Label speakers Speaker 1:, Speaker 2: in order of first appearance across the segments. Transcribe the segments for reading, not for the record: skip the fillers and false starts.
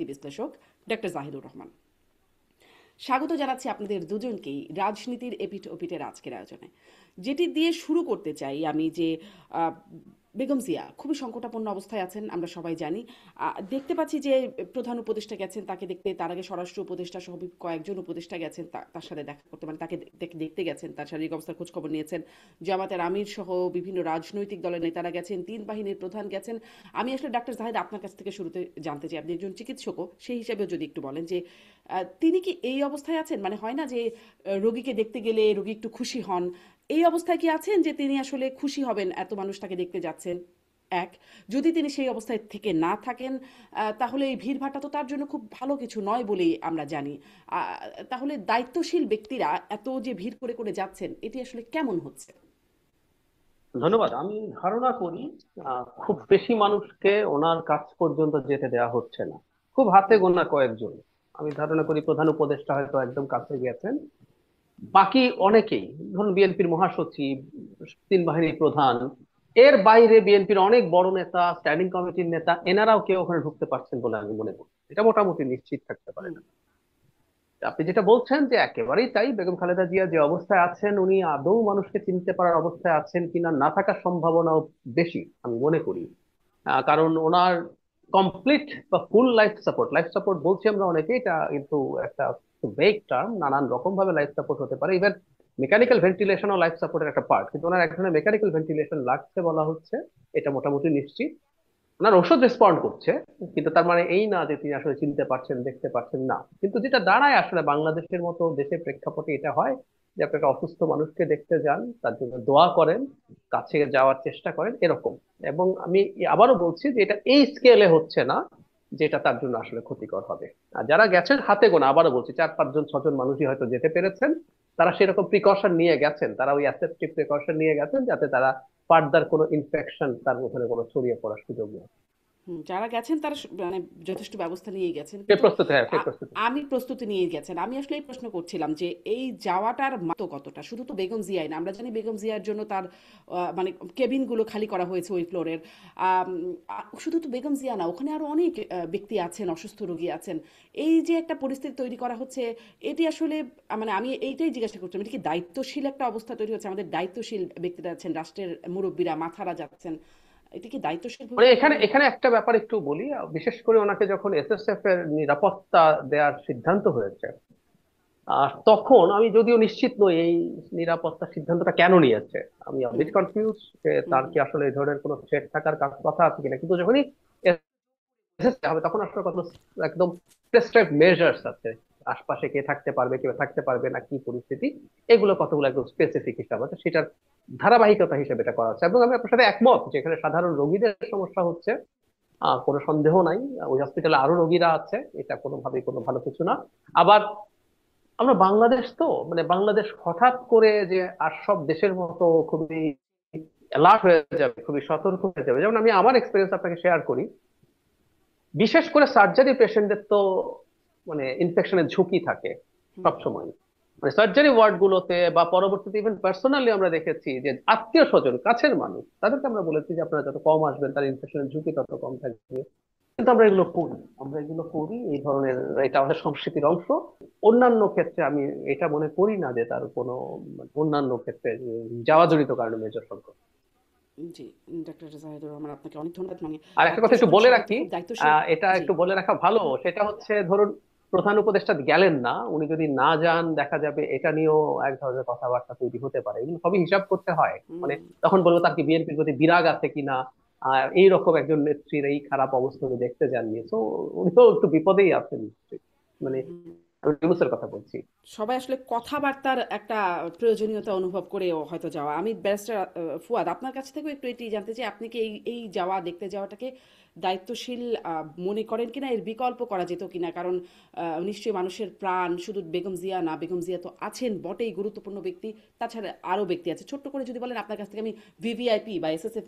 Speaker 1: বিশ্লেষক ডক্টর জাহিদুর রহমান। স্বাগত জানাচ্ছি আপনাদের দুজনকেই রাজনীতির এপিঠ ওপিঠের আজকের আয়োজনে। যেটি দিয়ে শুরু করতে চাই আমি যে বেগম জিয়া খুবই সংকটাপন্ন অবস্থায় আছেন, আমরা সবাই জানি। দেখতে পাচ্ছি যে প্রধান উপদেষ্টা গেছেন তাকে দেখতে, তার আগে স্বরাষ্ট্র উপদেষ্টা সহ কয়েকজন উপদেষ্টা গেছেন তার সাথে দেখা করতে, মানে তাকে দেখতে গেছেন, তার শারীরিক অবস্থার খোঁজ খবর নিয়েছেন। জামাতের আমির সহ বিভিন্ন রাজনৈতিক দলের নেতারা গেছেন, তিন বাহিনীর প্রধান গেছেন। আমি আসলে ডাক্তার জাহিদ আপনার কাছ থেকে শুরুতে জানতে চাই, আপনি একজন চিকিৎসকও, সেই হিসাবে যদি একটু বলেন যে তিনি কি এই অবস্থায় আছেন? মানে হয় না যে রোগীকে দেখতে গেলে রোগী একটু খুশি হন, এই অবস্থায় কি আছেন যে তিনি আসলে খুশি হবেন এত মানুষ তাকে দেখতে যাচ্ছেন? এক, যদি তিনি সেই অবস্থায় থেকে না থাকেন তাহলে এই ভিড়ভাট্টা তো তার জন্য খুব ভালো কিছু নয় বলেই আমরা জানি। তাহলে দায়িত্বশীল ব্যক্তিরা এত যে ভিড় করে করে যাচ্ছেন, এটি আসলে কেমন হচ্ছে?
Speaker 2: ধন্যবাদ। আমি ধারণা করি খুব বেশি মানুষকে ওনার কাছ পর্যন্ত যেতে দেওয়া হচ্ছে না, খুব হাতে
Speaker 1: হুম।
Speaker 2: গোনা কয়েকজন। আমি ধারণা করি প্রধান উপদেষ্টা হয়তো একদম কাছে গেছেন, বাকি অনেকেই, ধরুন বিএনপির মহাসচিব, তিন বাহিনীর প্রধান, এর বাইরে বিএনপির অনেক বড় নেতা, স্ট্যান্ডিং কমিটির নেতা, এনারাও কেউ ওখানে ঢুকতে পারছেন বলে আমি মনে করি। এটা মোটামুটি নিশ্চিত থাকতে পারে
Speaker 1: হুম।
Speaker 2: না। আপনি যেটা বলছেন যে একেবারেই তাই, বেগম খালেদা জিয়া যে অবস্থায় আছেন, উনি আদৌ মানুষকে চিনতে পারার অবস্থায় আছেন কিনা, না থাকার সম্ভাবনাও বেশি আমি মনে করি। কারণ ওনার কমপ্লিট বা ফুল লাইফ সাপোর্ট বলছি আমরা অনেকে, এটা কিন্তু একটা ভেগ টার্ম, নানান রকম ভাবে লাইফ সাপোর্ট হতে পারে। ইভেন মেকানিক্যাল ভেন্টিলেশন ও লাইফ সাপোর্টের একটা পার্ট, কিন্তু ওনার এক ধরনের মেকানিক্যাল ভেন্টিলেশন লাগছে বলা হচ্ছে, এটা মোটামুটি নিশ্চিত। ওনার ওষুধ রেসপন্ড করছে, কিন্তু তার মানে এই না যে তিনি আসলে চিনতে পারছেন, দেখতে পারছেন না। কিন্তু যেটা দাঁড়ায় আসলে বাংলাদেশের মতো দেশের প্রেক্ষাপটে এটা হয় যে আপনি একটা অসুস্থ মানুষকে দেখতে যান, তার জন্য দোয়া করেন, কাছে যাওয়ার চেষ্টা করেন, এরকম। এবং আমি আবারও বলছি যে এটা এই স্কেলে হচ্ছে না যেটা তার জন্য আসলে ক্ষতিকর হবে। আর যারা গেছেন হাতে গোনা, আবারও বলছি, 4-5 জন 6 জন মানুষই হয়তো যেতে পেরেছেন, তারা সেরকম প্রিকশন নিয়ে গেছেন, তারা ওই অ্যাসেপ্টিভ প্রিকশন নিয়ে গেছেন যাতে তারা ফার্দার কোনো ইনফেকশন তার ওখানে কোনো ছড়িয়ে পড়ার সুযোগ নেই।
Speaker 1: হুম, যারা গেছেন তারা মানে যথেষ্ট ব্যবস্থা নিয়েই গেছেন,
Speaker 2: সে
Speaker 1: কিন্তু
Speaker 2: প্রস্তুত, হ্যাঁ সে
Speaker 1: আ-
Speaker 2: প্রস্তুত।
Speaker 1: আমি প্রস্তুতি নিয়েই গেছেন। আমি আসলে এই প্রশ্ন করছিলাম যে এই যাওয়াটার মাত্র কতটা, শুধু তো বেগম জিয়াই না, আমরা জানি বেগম জিয়ার জন্য তার মানে কেবিনগুলো খালি করা হয়েছে ওই ফ্লোরের। শুধু তো বেগম জিয়া না, ওখানে আরো অনেক ব্যক্তি আছেন, অসুস্থ রোগী আছেন। এই যে একটা পরিস্থিতি তৈরি করা হচ্ছে, এটি আসলে মানে আমি এইটাই জিজ্ঞাসা করছিলাম, এটা কি দায়িত্বশীল একটা অবস্থা তৈরি হচ্ছে? আমাদের দায়িত্বশীল ব্যক্তিরা আছেন, রাষ্ট্রের মুরব্বীরা, মাথারা যাচ্ছেন, এটা কি দায়িত্বশীল
Speaker 2: মানে
Speaker 1: ভূমিকা
Speaker 2: এখানে
Speaker 1: পালন
Speaker 2: এখানে
Speaker 1: করে?
Speaker 2: একটা ব্যাপার একটু বলি। বিশেষ করে ওনাকে যখন এসএসএফ এর নিরাপত্তা দেওয়ার সিদ্ধান্ত হয়েছে, তখন আমি যদিও নিশ্চিত নই এই নিরাপত্তা সিদ্ধান্তটা কেন নিয়েছে, আমি
Speaker 1: হুম।
Speaker 2: বিট কনফিউজ যে
Speaker 1: হুম।
Speaker 2: তার কি আসলে এই ধরনের কোনো থ্রেট থাকার কথা আছে কিনা। কিন্তু যখনই এসএসএফ হবে তখন আসলে কত একদম প্রেসক্রাইব মেজার্স আছে, আশপাশে কে থাকতে পারবে, কেউ থাকতে পারবে না, কি পরিস্থিতি, এগুলো কতগুলো একদম স্পেসিফিক হিসাব আছে, সেটার ধারাবাহিকতা হিসেবে এটা করা হচ্ছে। এবং আমি আপনার সাথে একমত যেখানে সাধারণ রোগীদের সমস্যা হচ্ছে, কোনো সন্দেহ নাই, ওই হসপিটালে আরো রোগীরা আছে, এটা কোনোভাবেই কোনো ভালো কিছু না। আবার আমরা বাংলাদেশ তো, মানে বাংলাদেশ হঠাৎ করে যে আর সব দেশের মতো খুবই অ্যালার্ট হয়ে যাবে, খুবই সতর্ক হয়ে যাবে। যেমন আমি আমার এক্সপিরিয়েন্স আপনাকে শেয়ার করি। বিশেষ করে সার্জারি পেশেন্টদের তো মানে ইনফেকশনের ঝুঁকি থাকে
Speaker 1: হুম।
Speaker 2: সবসময়। মানে সার্জারি ওয়ার্ড গুলোতে বা পরবর্তীতে ইভেন পার্সোনালি আমরা দেখেছি যে আত্মীয় স্বজন, কাছের মানুষ, তাদেরকে আমরা বলেছি যে আপনারা যত কম আসবেন তার ইনফেকশনের ঝুঁকি তত কম থাকবে। কিন্তু আমরা এগুলো করি এই ধরনের, এটা আমাদের সংস্কৃতির অংশ। অন্যান্য ক্ষেত্রে আমি এটা মনে করি না যে তার কোনো মানে অন্যান্য ক্ষেত্রে যাওয়া জড়িত কারণে মেজর সংকট।
Speaker 1: জি, ডক্টর জাহিদুর রহমান, আপনাকে অনেক ধন্যবাদ। মানে
Speaker 2: আর একটা কথা একটু
Speaker 1: প্রশ্ন
Speaker 2: বলে
Speaker 1: সবাই তো
Speaker 2: রাখি,
Speaker 1: খুব দায়িত্বশীল।
Speaker 2: এটা
Speaker 1: জি।
Speaker 2: একটু বলে রাখা ভালো, সেটা হচ্ছে ধরুন প্রধান উপদেষ্টা গেলেন না, উনি যদি না যান দেখা যাবে এটা নিয়েও এক ধরনের কথাবার্তা তৈরি হতে পারে। এগুলো সবই হিসাব করতে হয়।
Speaker 1: হুম।
Speaker 2: মানে তখন বলবো তার কি বিএনপির প্রতি বিরাগ আছে কিনা, এইরকম একজন নেত্রীর এই খারাপ অবস্থা উনি দেখতে যাননি, তো উনিও একটু বিপদেই আছেন নিশ্চয়ই। মানে
Speaker 1: হুম।
Speaker 2: আমি ইউনূসের কথা বলছি।
Speaker 1: সবাই আসলে কথাবার্তার একটা প্রয়োজনীয়তা অনুভব করেও হয়তো যাওয়া। আমি ব্যারিস্টার ফুয়াদ, আপনার কাছ থেকেও একটু এটি জানতে চাই, আপনি কি এই এই যাওয়া, দেখতে যাওয়াটাকে দায়িত্বশীল মনে করেন কিনা, এর বিকল্প করা যেত কিনা? কারণ নিশ্চয়ই মানুষের প্রাণ, শুধু বেগম জিয়া না, বেগম জিয়া তো আছেন বটেই গুরুত্বপূর্ণ ব্যক্তি, তাছাড়া আরও ব্যক্তি আছে। ছোট্ট করে যদি বলেন, আপনার কাছ থেকে আমি ভিভিআইপি বা এসএসএফ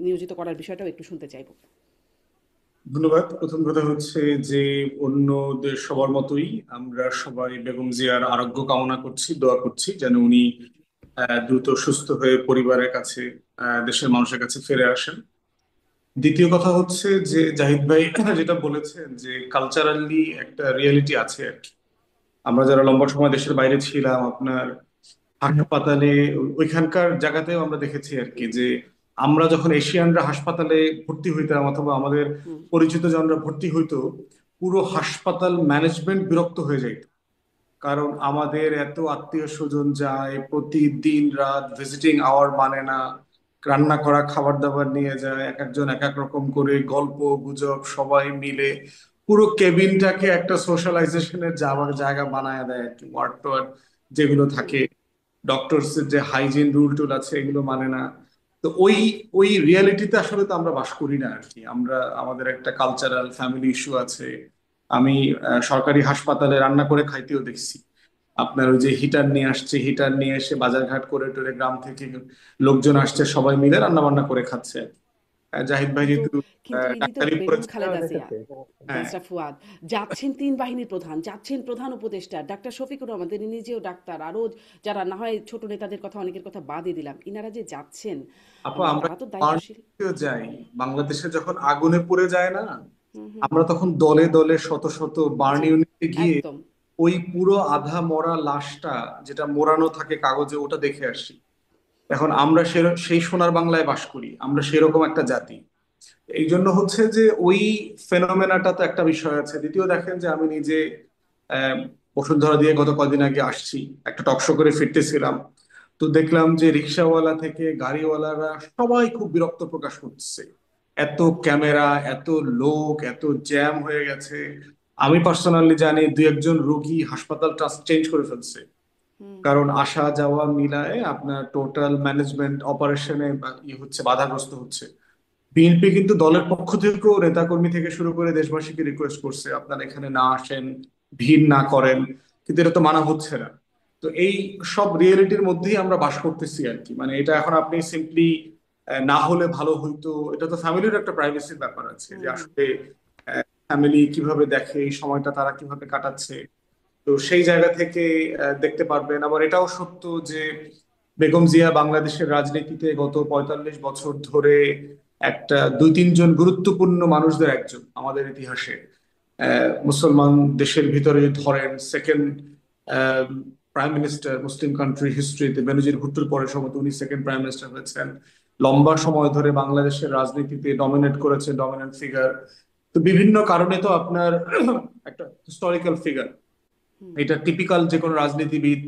Speaker 1: নিয়োজিত করার বিষয়টাও একটু শুনতে চাইবো।
Speaker 3: ধন্যবাদ। প্রথম কথা হচ্ছে যে অন্যদের সবার মতোই আমরা সবাই বেগম জিয়ার আরোগ্য কামনা করছি, দোয়া করছি যেন উনি দ্রুত সুস্থ হয়ে পরিবারের কাছে, দেশের মানুষের কাছে ফিরে আসেন। দ্বিতীয় কথা হচ্ছে যে জাহিদ ভাই যেটা বলেছেন যে কালচারালি একটা রিয়েলিটি আছে আর কি। আমরা যারা লম্বা সময় দেশের বাইরে ছিলাম, আপনার হাসপাতালে ওইখানকার জায়গাতেও আমরা দেখেছি আর কি যে আমরা যখন এশিয়ানরা হাসপাতালে ভর্তি হইতাম অথবা আমাদের
Speaker 1: হুম।
Speaker 3: পরিচিত জনরা ভর্তি হইতো, পুরো হাসপাতাল ম্যানেজমেন্ট বিরক্ত হয়ে যাইত। কারণ আমাদের এত আত্মীয় স্বজন যায়, প্রতিদিন রাত ভিজিটিং আওয়ার মানে না, রান্না করা খাবার দাবার নিয়ে যায়, এক একজন এক এক রকম করে গল্প গুজব সবাই মিলে পুরো কেবিনটাকে একটা সোশ্যালাইজেশনের জায়গা বানায় দেয় আর কি। ওয়ার্ড টোয়ার্ড যেগুলো
Speaker 1: হুম।
Speaker 3: থাকে, ডক্টরস এর যে হাইজিন রুল টুল আছে এগুলো মানে না। তো ওই ওই রিয়ালিটিতে আসলে তো আমরা বাস করি না আর কি। আমরা আমাদের একটা কালচারাল ফ্যামিলি ইস্যু আছে। আমি সরকারি হাসপাতালে রান্না করে খাইতেও দেখছি। আপনার ওই যে হিটার নিয়ে আসছে, হিটার নিয়ে এসে বাজারঘাট করে টোরে গ্রাম থেকে লোকজন আসছে, সবাই মিলে রান্না বান্না করে খাচ্ছে। জাহিদ ভাই
Speaker 1: কিন্তু
Speaker 3: যেহেতু
Speaker 1: কিন্তু ইনি তো
Speaker 3: ডাক্তারি
Speaker 1: বেগম
Speaker 3: পড়েছে।
Speaker 1: খালেদা জিয়া,
Speaker 2: দেখেছি।
Speaker 3: হ্যাঁ,
Speaker 1: ব্যারিস্টার ফুয়াদ, যাচ্ছেন তিন বাহিনীর প্রধান, যাচ্ছেন প্রধান উপদেষ্টা ডাক্তার শফিকুর রহমান, তিনি নিজেও ডাক্তার, আরো যারা না হয় ছোট নেতাদের কথা অনেকের কথা বাদই দিলাম, ইনারা যে যাচ্ছেন,
Speaker 3: আপু আমরা
Speaker 1: তারা তো দায়িত্বশীল।
Speaker 3: বাংলাদেশেও যাই। বাংলাদেশে যখন আগুনে পড়ে যায় না,
Speaker 1: হুম হুম।
Speaker 3: আমরা তখন দলে দলে শত শত বার্ন
Speaker 1: জি,
Speaker 3: ইউনিটে গিয়ে
Speaker 1: একদম।
Speaker 3: ওই পুরো আধা মরা লাশটা যেটা মোড়ানো থাকে কাগজে ওটা দেখে আসি। এখন আমরা সেই সোনার বাংলায় বাস করি, আমরা সেরকম একটা জাতি। এই জন্য হচ্ছে যে ওই ফেনোমেনাটা তো একটা বিষয় আছে। দ্বিতীয় দেখেন যে আমি নিজে আহ বসুন্ধরা দিয়ে গত কদিন আগে আসছি, একটা টকশো করে ফিরতেছিলাম। তো দেখলাম যে রিক্সাওয়ালা থেকে গাড়িওয়ালারা সবাই খুব বিরক্ত প্রকাশ করছে। এত ক্যামেরা, এত লোক, এত জ্যাম হয়ে গেছে। আমি পার্সোনালি জানি দুই একজন রোগী হাসপাতাল ট্রাস্ট চেঞ্জ করে ফেলছে,
Speaker 1: হুম
Speaker 3: কারণ আসা যাওয়া মিলায়ে আপনার টোটাল ম্যানেজমেন্ট অপারেশনে হচ্ছে, বাধাগ্রস্ত হচ্ছে। বিএনপি কিন্তু দলের পক্ষ থেকেও নেতাকর্মী থেকে শুরু করে দেশবাসীকে রিকোয়েস্ট করছে আপনারা এখানে না আসেন, ভিড় না করেন, কিন্তু এটা তো মানা হচ্ছে না। তো এই সব রিয়েলিটির মধ্যেই আমরা বাস করতেছি আর কি। মানে এটা এখন আপনি সিম্পলি না হলে ভালো হইতো, এটা তো ফ্যামিলির একটা প্রাইভেসির ব্যাপার আছে যে
Speaker 1: হুম।
Speaker 3: আসলে ফ্যামিলি কিভাবে দেখে, এই সময়টা তারা কিভাবে কাটাচ্ছে। তো সেই জায়গা থেকে দেখতে পারবেন। আবার এটাও সত্য যে বেগম জিয়া বাংলাদেশের রাজনীতিতে গত ৪৫ বছর ধরে একটা দুই তিনজন গুরুত্বপূর্ণ মানুষদের একজন আমাদের ইতিহাসে। মুসলমান দেশের ভিতরে যদি ধরেন, second prime minister Muslim country হিস্ট্রিতে বেনজির ভুট্টোর পরে সম্ভবত উনি সেকেন্ড প্রাইম মিনিস্টার হয়েছেন। লম্বা সময় ধরে বাংলাদেশের রাজনীতিতে ডমিনেট করেছে, ডমিনেন্ট ফিগার। তো বিভিন্ন কারণে তো আপনার একটা হিস্টোরিক্যাল ফিগার।
Speaker 1: হুম।
Speaker 3: এটা টিপিক্যাল যে কোনো রাজনীতিবিদ।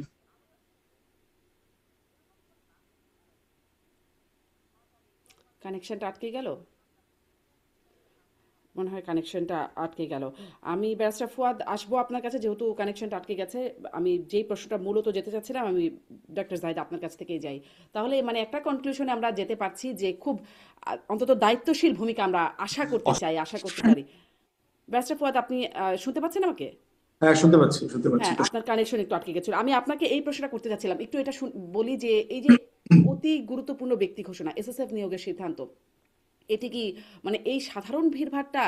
Speaker 1: কানেকশনটা আটকে গেল, মনে হয় কানেকশনটা আটকে গেল। আমি ব্যারিস্টার ফুয়াদ আসবো আপনার কাছে, যেহেতু কানেকশনটা আটকে গেছে। আমি যেই প্রশ্নটা মূলত যেতে চাচ্ছিলাম, আমি ডক্টর জাহিদ আপনার কাছ থেকেই যাই। তাহলে মানে একটা কনক্লুশনে আমরা যেতে পারছি যে খুব অন্তত দায়িত্বশীল ভূমিকা আমরা আশা করতে চাই, আশা করতে পারি। ব্যারিস্টার ফুয়াদ, আপনি শুনতে পাচ্ছেন আমাকে?
Speaker 3: হ্যাঁ, শুনতে পাচ্ছি, শুনতে পাচ্ছি।
Speaker 1: হ্যাঁ, আপনার কানেকশন একটু আটকে গেছিল। আমি আপনাকে এই প্রশ্নটা করতে যাচ্ছিলাম, একটু এটা বলি যে এই যে অতি গুরুত্বপূর্ণ ব্যক্তি ঘোষণা, এসএসএফ নিয়োগের সিদ্ধান্ত, এটি কি মানে এই সাধারণ ভিড়ভাট্টা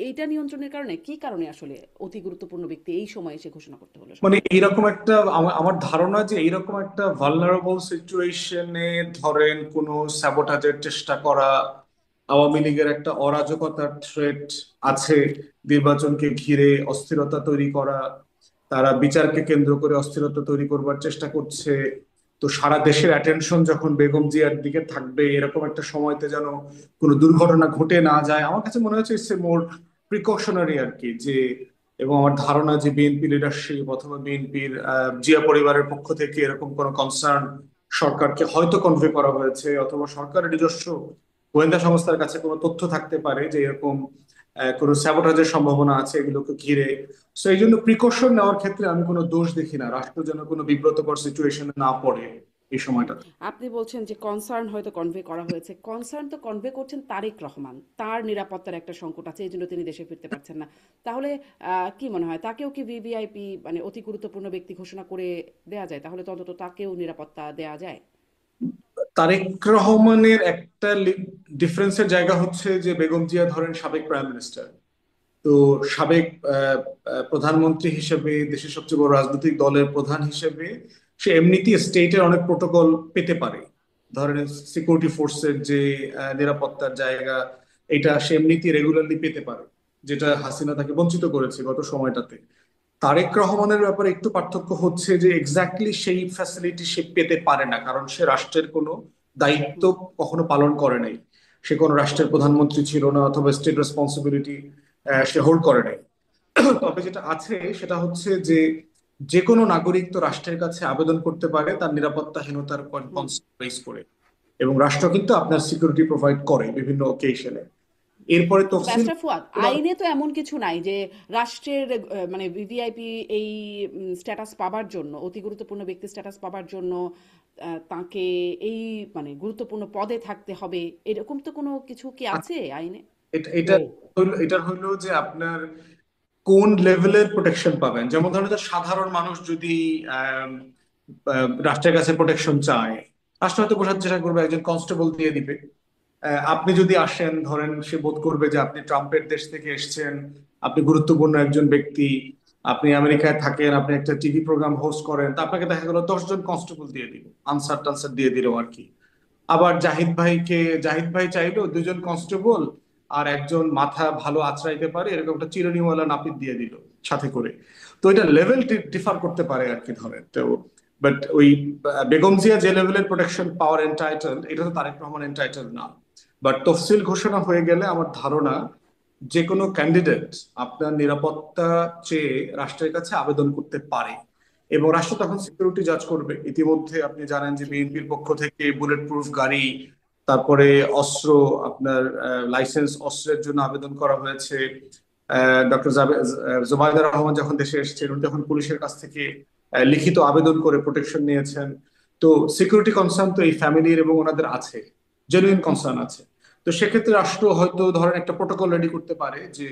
Speaker 1: এইটা নিয়ন্ত্রণের কারণে, কি কারণে আসলে অতি গুরুত্বপূর্ণ ব্যক্তি এই সময়ে এসে ঘোষণা করতে হলো
Speaker 3: মানে
Speaker 1: সরকারকে?
Speaker 3: এইরকম একটা আমার ধারণা যে এইরকম একটা ভালনারেবল সিচুয়েশনে ধরেন কোনো স্যাবোটাজের চেষ্টা করা, আওয়ামী লীগের একটা অরাজকতার থ্রেট আছে, নির্বাচনকে ঘিরে অস্থিরতা তৈরি করা, তারা বিচারকে কেন্দ্র করে অস্থিরতা তৈরি করবার চেষ্টা করছে। তো সারা দেশের অ্যাটেনশন যখন বেগম জিয়ার দিকে থাকবে, এরকম একটা সময়তে যেন কোনো দুর্ঘটনা ঘটে না যায়, আমার কাছে মনে হচ্ছে ইটস মোর প্রিকশনারি আর কি। যে এবং আমার ধারণা যে বিএনপি লিডারশিপ অথবা বিএনপির জিয়া পরিবারের পক্ষ থেকে এরকম কোনো কনসার্ন সরকারকে হয়তো কনভে করা হয়েছে, অথবা সরকারের নিজস্ব গোয়েন্দা সংস্থার কাছে কোনো তথ্য থাকতে পারে যে এরকম কোনো স্যাবোটাজের সম্ভাবনা আছে এগুলোকে ঘিরে। তো এই জন্য প্রিকশন নেওয়ার ক্ষেত্রে আমি কোনো দোষ দেখি না, রাষ্ট্র যেন কোনো বিব্রতকর সিচুয়েশনে না পড়ে এই সময়টা।
Speaker 1: আপনি বলছেন যে কনসার্ন হয়তো কনভে করা হয়েছে, কনসার্ন তো কনভে করছেন তারেক রহমান, তার নিরাপত্তার একটা সংকট আছে, এই জন্য তিনি দেশে ফিরতে পারছেন না। তাহলে কি মনে হয়, তাকেও কি ভিভিআইপি মানে অতি গুরুত্বপূর্ণ ব্যক্তি ঘোষণা করে দেয়া যায়? তাহলে তো অন্তত তাকেও নিরাপত্তা দেয়া যায়।
Speaker 3: তারেক রহমানের একটা ডিফারেন্সের জায়গা হচ্ছে যে বেগম জিয়া ধরেন সাবেক প্রাইম মিনিস্টার। তো সাবেক প্রধানমন্ত্রী হিসেবে, দেশের সবচেয়ে বড় রাজনৈতিক দলের প্রধান হিসেবে সে এমনিতেই স্টেটের অনেক প্রোটোকল পেতে পারে। ধরেন সিকিউরিটি ফোর্সের যে নিরাপত্তার জায়গা, এটা সে এমনিতেই রেগুলারলি পেতে পারে, যেটা হাসিনা তাকে বঞ্চিত করেছে গত সময়টাতে। তারেক রহমানের ব্যাপারে একটু পার্থক্য হচ্ছে যে এক্স্যাক্টলি সেই ফ্যাসিলিটি সে পেতে পারে না, কারণ সে রাষ্ট্রের কোনো দায়িত্ব
Speaker 1: হুম
Speaker 3: কখনো পালন করে নাই। সে কোনো রাষ্ট্রের প্রধানমন্ত্রী ছিল না, অথবা স্টেট রেসপন্সিবিলিটি সে হোল্ড করে নাই। তবে যেটা আছে সেটা হচ্ছে যে যে কোনো নাগরিক তো রাষ্ট্রের কাছে আবেদন করতে পারে তার নিরাপত্তাহীনতার
Speaker 1: হুম।
Speaker 3: বেস করে, এবং রাষ্ট্র কিন্তু আপনার সিকিউরিটি প্রোভাইড করে বিভিন্ন ওকেশনে। এরপরে
Speaker 1: কিন্তু
Speaker 3: তফসিল
Speaker 1: ব্যারিস্টার ফুয়াদ, আইনে তো এমন কিছু নাই যে রাষ্ট্রের মানে ভিভিআইপি এই স্ট্যাটাস পাবার জন্য, অতি গুরুত্বপূর্ণ ব্যক্তি স্ট্যাটাস পাবার জন্য তাকে এই মানে গুরুত্বপূর্ণ পদে থাকতে হবে, এরকম তো কোনো কিছু কি আছে আইনে?
Speaker 3: এটা এটা
Speaker 2: নেই।
Speaker 3: এটার হইলো যে আপনার কোন লেভেলের প্রোটেকশন পাবেন। যেমন ধরেন যে সাধারণ মানুষ যদি রাষ্ট্রের কাছে প্রোটেকশন চায়, রাষ্ট্র হয়তো বোঝার চেষ্টা করবে, একজন কনস্টেবল দিয়ে দিবে। আপনি যদি আসেন, ধরেন সে বোধ করবে যে আপনি ট্রাম্পের দেশ থেকে এসেছেন, আপনি গুরুত্বপূর্ণ একজন ব্যক্তি, আপনি আমেরিকায় থাকেন, আপনি একটা টিভি প্রোগ্রাম হোস্ট করেন, তা আপনাকে দেখা গেল 10 জন কনস্টেবল দিয়ে দিল, আনসার টানসার দিয়ে দিল আর কি। আবার জাহিদ ভাই চাইলো 2 জন কনস্টেবল আর একজন মাথা ভালো আঁচড়াইতে পারে এরকম একটা চিরুনিওয়ালা নাপিত দিয়ে দিল সাথে করে। তো এটা লেভেল ডিফার করতে পারে আর কি, ধরেন তো। বাট ওই বেগম জিয়া যে লেভেলের প্রোটেকশন পাওয়ার এন্টাইটেল, এটা তো তারেক রহমান এন্টাইটেল না। বাট তফসিল ঘোষণা হয়ে গেলে আমার ধারণা যে কোনো ক্যান্ডিডেট আপনার নিরাপত্তা চেয়ে রাষ্ট্রের কাছে আবেদন করতে পারে, এবং রাষ্ট্র তখন সিকিউরিটি জাজ করবে। ইতিমধ্যে আপনি জানেন যে
Speaker 1: জি।
Speaker 3: বিএনপির পক্ষ থেকে বুলেট প্রুফ গাড়ি, তারপরে অস্ত্র, আপনার লাইসেন্স অস্ত্রের জন্য আবেদন করা হয়েছে। ডক্টর জোবায়দা রহমান যখন দেশে এসেছেন, উনি তখন পুলিশের কাছ থেকে লিখিত আবেদন করে প্রোটেকশন নিয়েছেন। তো সিকিউরিটি কনসার্ন তো এই ফ্যামিলির এবং ওনাদের আছে, জেনুইন কনসার্ন আছে। তো সেক্ষেত্রে রাষ্ট্র হয়তো ধরেন একটা প্রোটোকল রেডি করতে পারে যে